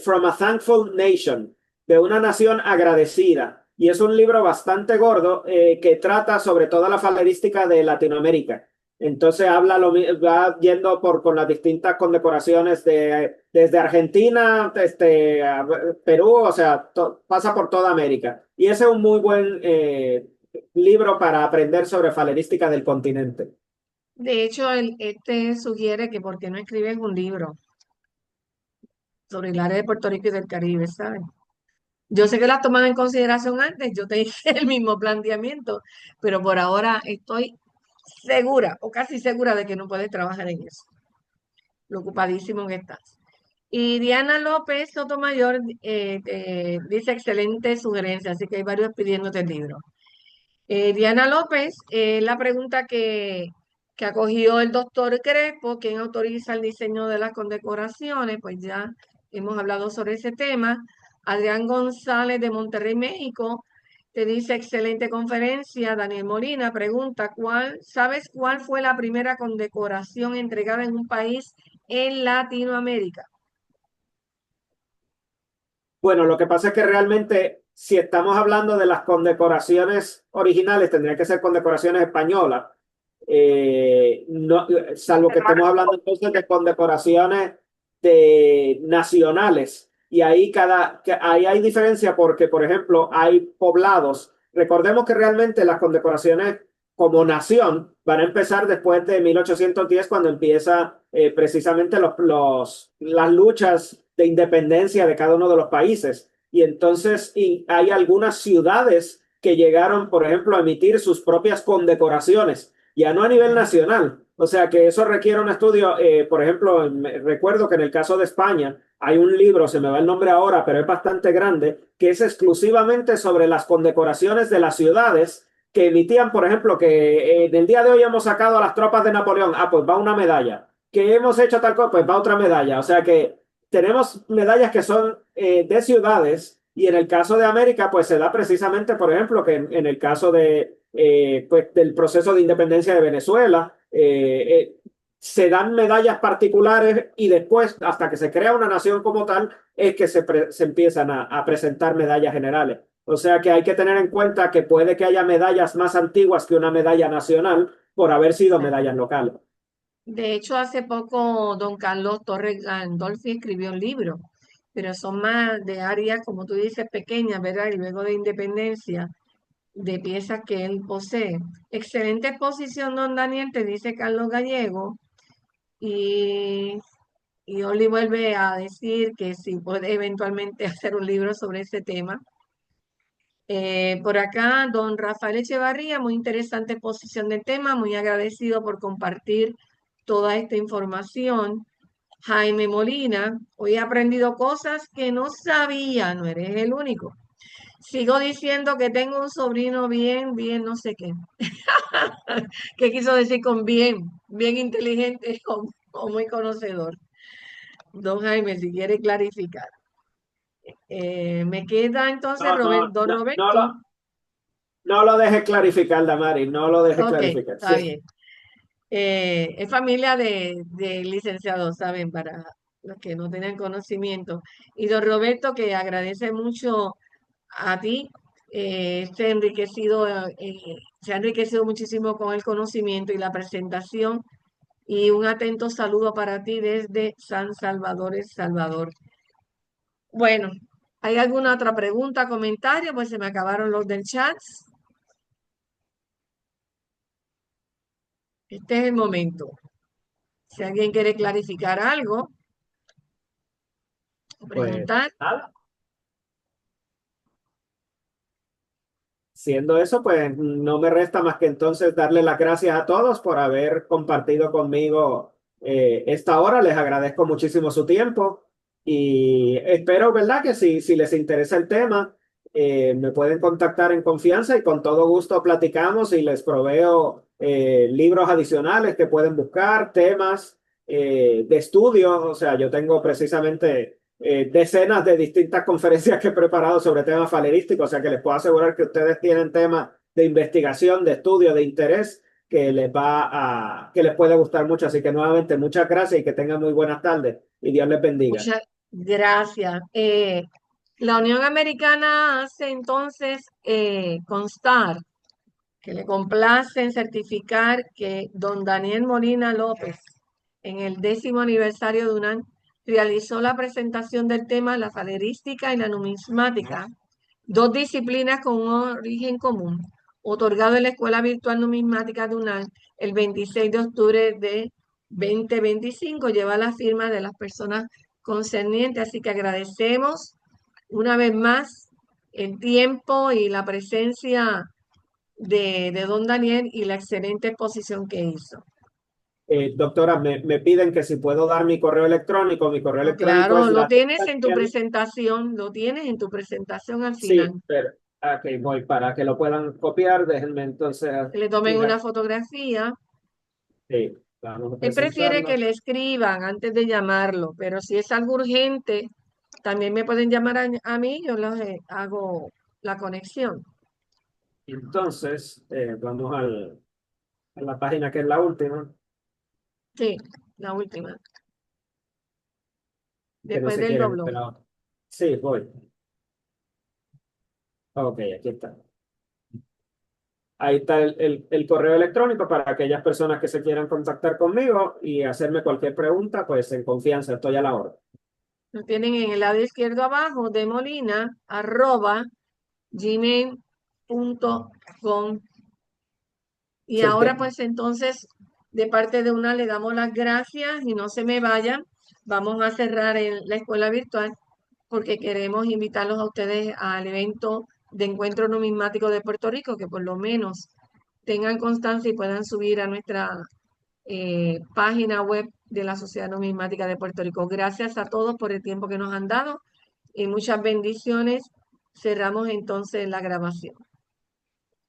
From a Thankful Nation, de una nación agradecida. Y es un libro bastante gordo que trata sobre toda la falerística de Latinoamérica. Entonces va yendo con las distintas condecoraciones desde Argentina, a Perú, o sea, pasa por toda América. Y ese es un muy buen libro para aprender sobre falerística del continente. De hecho, este sugiere que por qué no escribes un libro sobre el área de Puerto Rico y del Caribe, ¿sabes? Yo sé que lo has tomado en consideración antes, yo te hice el mismo planteamiento, pero por ahora estoy segura o casi segura de que no puedes trabajar en eso, lo ocupadísimo que estás. Y Diana López Sotomayor dice excelente sugerencia, así que hay varios pidiéndote el libro. Diana López, la pregunta que acogió el doctor Crespo, quien autoriza el diseño de las condecoraciones, pues ya hemos hablado sobre ese tema. Adrián González de Monterrey, México, te dice excelente conferencia. Daniel Molina pregunta, ¿sabes cuál fue la primera condecoración entregada en un país en Latinoamérica? Bueno, lo que pasa es que realmente, si estamos hablando de las condecoraciones originales, tendrían que ser condecoraciones españolas. No, salvo que estemos hablando entonces de condecoraciones nacionales. Y ahí hay diferencia porque, por ejemplo, hay poblados. Recordemos que realmente las condecoraciones como nación van a empezar después de 1810, cuando empieza precisamente las luchas de independencia de cada uno de los países. Y entonces hay algunas ciudades que llegaron, por ejemplo, a emitir sus propias condecoraciones, ya no a nivel nacional. O sea que eso requiere un estudio. Por ejemplo, recuerdo que en el caso de España hay un libro, se me va el nombre ahora, pero es bastante grande, que es exclusivamente sobre las condecoraciones de las ciudades que emitían, por ejemplo, que en el día de hoy hemos sacado a las tropas de Napoleón. Ah, pues va una medalla. Que hemos hecho tal cosa, pues va otra medalla. O sea que tenemos medallas que son de ciudades, y en el caso de América, pues se da precisamente, por ejemplo, que en el caso pues, del proceso de independencia de Venezuela, se dan medallas particulares y después, hasta que se crea una nación como tal, es que se empiezan a presentar medallas generales. O sea que hay que tener en cuenta que puede que haya medallas más antiguas que una medalla nacional por haber sido medallas locales. De hecho, hace poco don Carlos Torres Gandolfi escribió un libro, pero son más de áreas, como tú dices, pequeñas, ¿verdad? Y luego de independencia, de piezas que él posee. Excelente exposición, don Daniel, te dice Carlos Gallego. Y, y Oli vuelve a decir que si puede eventualmente hacer un libro sobre ese tema. Por acá, don Rafael Echevarría, muy interesante exposición del tema, muy agradecido por compartir toda esta información. Jaime Molina, hoy he aprendido cosas que no sabía, no eres el único. Sigo diciendo que tengo un sobrino bien, no sé qué. ¿Qué quiso decir con bien inteligente o muy conocedor? Don Jaime, si quiere clarificar. Me queda entonces No, no, Don no, Roberto. no lo deje clarificar, Damari, no lo deje Ok, clarificar. está Sí. bien. Es familia de licenciados, ¿saben? Para los que no tienen conocimiento. Y don Roberto, que agradece mucho a ti se ha enriquecido muchísimo con el conocimiento y la presentación. Y un atento saludo para ti desde San Salvador, El Salvador. Bueno, ¿hay alguna otra pregunta, comentario? Pues se me acabaron los del chat. Este es el momento. Si alguien quiere clarificar algo, o Pues preguntar. nada. Siendo eso, pues no me resta más que entonces darle las gracias a todos por haber compartido conmigo esta hora. Les agradezco muchísimo su tiempo y espero, ¿verdad? Que si les interesa el tema, me pueden contactar en confianza y con todo gusto platicamos y les proveo libros adicionales que pueden buscar, temas de estudio. O sea, yo tengo precisamente decenas de distintas conferencias que he preparado sobre temas falerísticos, o sea que les puedo asegurar que ustedes tienen temas de investigación, de estudio, de interés que les puede gustar mucho. Así que nuevamente muchas gracias y que tengan muy buenas tardes y Dios les bendiga. Muchas gracias. La Unión Americana hace entonces constar que le complace en certificar que don Daniel Molina López, en el 10º aniversario de UNAM, realizó la presentación del tema la falerística y la numismática, dos disciplinas con un origen común, otorgado en la Escuela Virtual Numismática de UNAM el 26 de octubre de 2025. Lleva la firma de las personas concernientes, así que agradecemos una vez más el tiempo y la presencia de don Daniel y la excelente exposición que hizo. Doctora, me piden que si puedo dar mi correo electrónico. Mi correo No, electrónico claro, es lo la... tienes en tu presentación, lo tienes en tu presentación al final. Sí, pero aquí voy para que lo puedan copiar. Déjenme entonces Que le tomen ir una aquí. fotografía. Sí, vamos a Él prefiere presentarlo. que le escriban antes de llamarlo, pero si es algo urgente, también me pueden llamar a mí, yo les hago la conexión. Entonces, vamos a la página que es la última, Sí, la última, que no después se del quiere, doblón. pero sí, voy. Ok, aquí está. Ahí está el correo electrónico para aquellas personas que se quieran contactar conmigo y hacerme cualquier pregunta, pues en confianza, estoy a la hora. Lo tienen en el lado izquierdo abajo de Molina, @gmail.com. Y Sí, ahora pues entonces, de parte de una le damos las gracias y no se me vayan. Vamos a cerrar la escuela virtual porque queremos invitarlos a ustedes al evento de Encuentro Numismático de Puerto Rico, que por lo menos tengan constancia y puedan subir a nuestra página web de la Sociedad Numismática de Puerto Rico. Gracias a todos por el tiempo que nos han dado y muchas bendiciones. Cerramos entonces la grabación.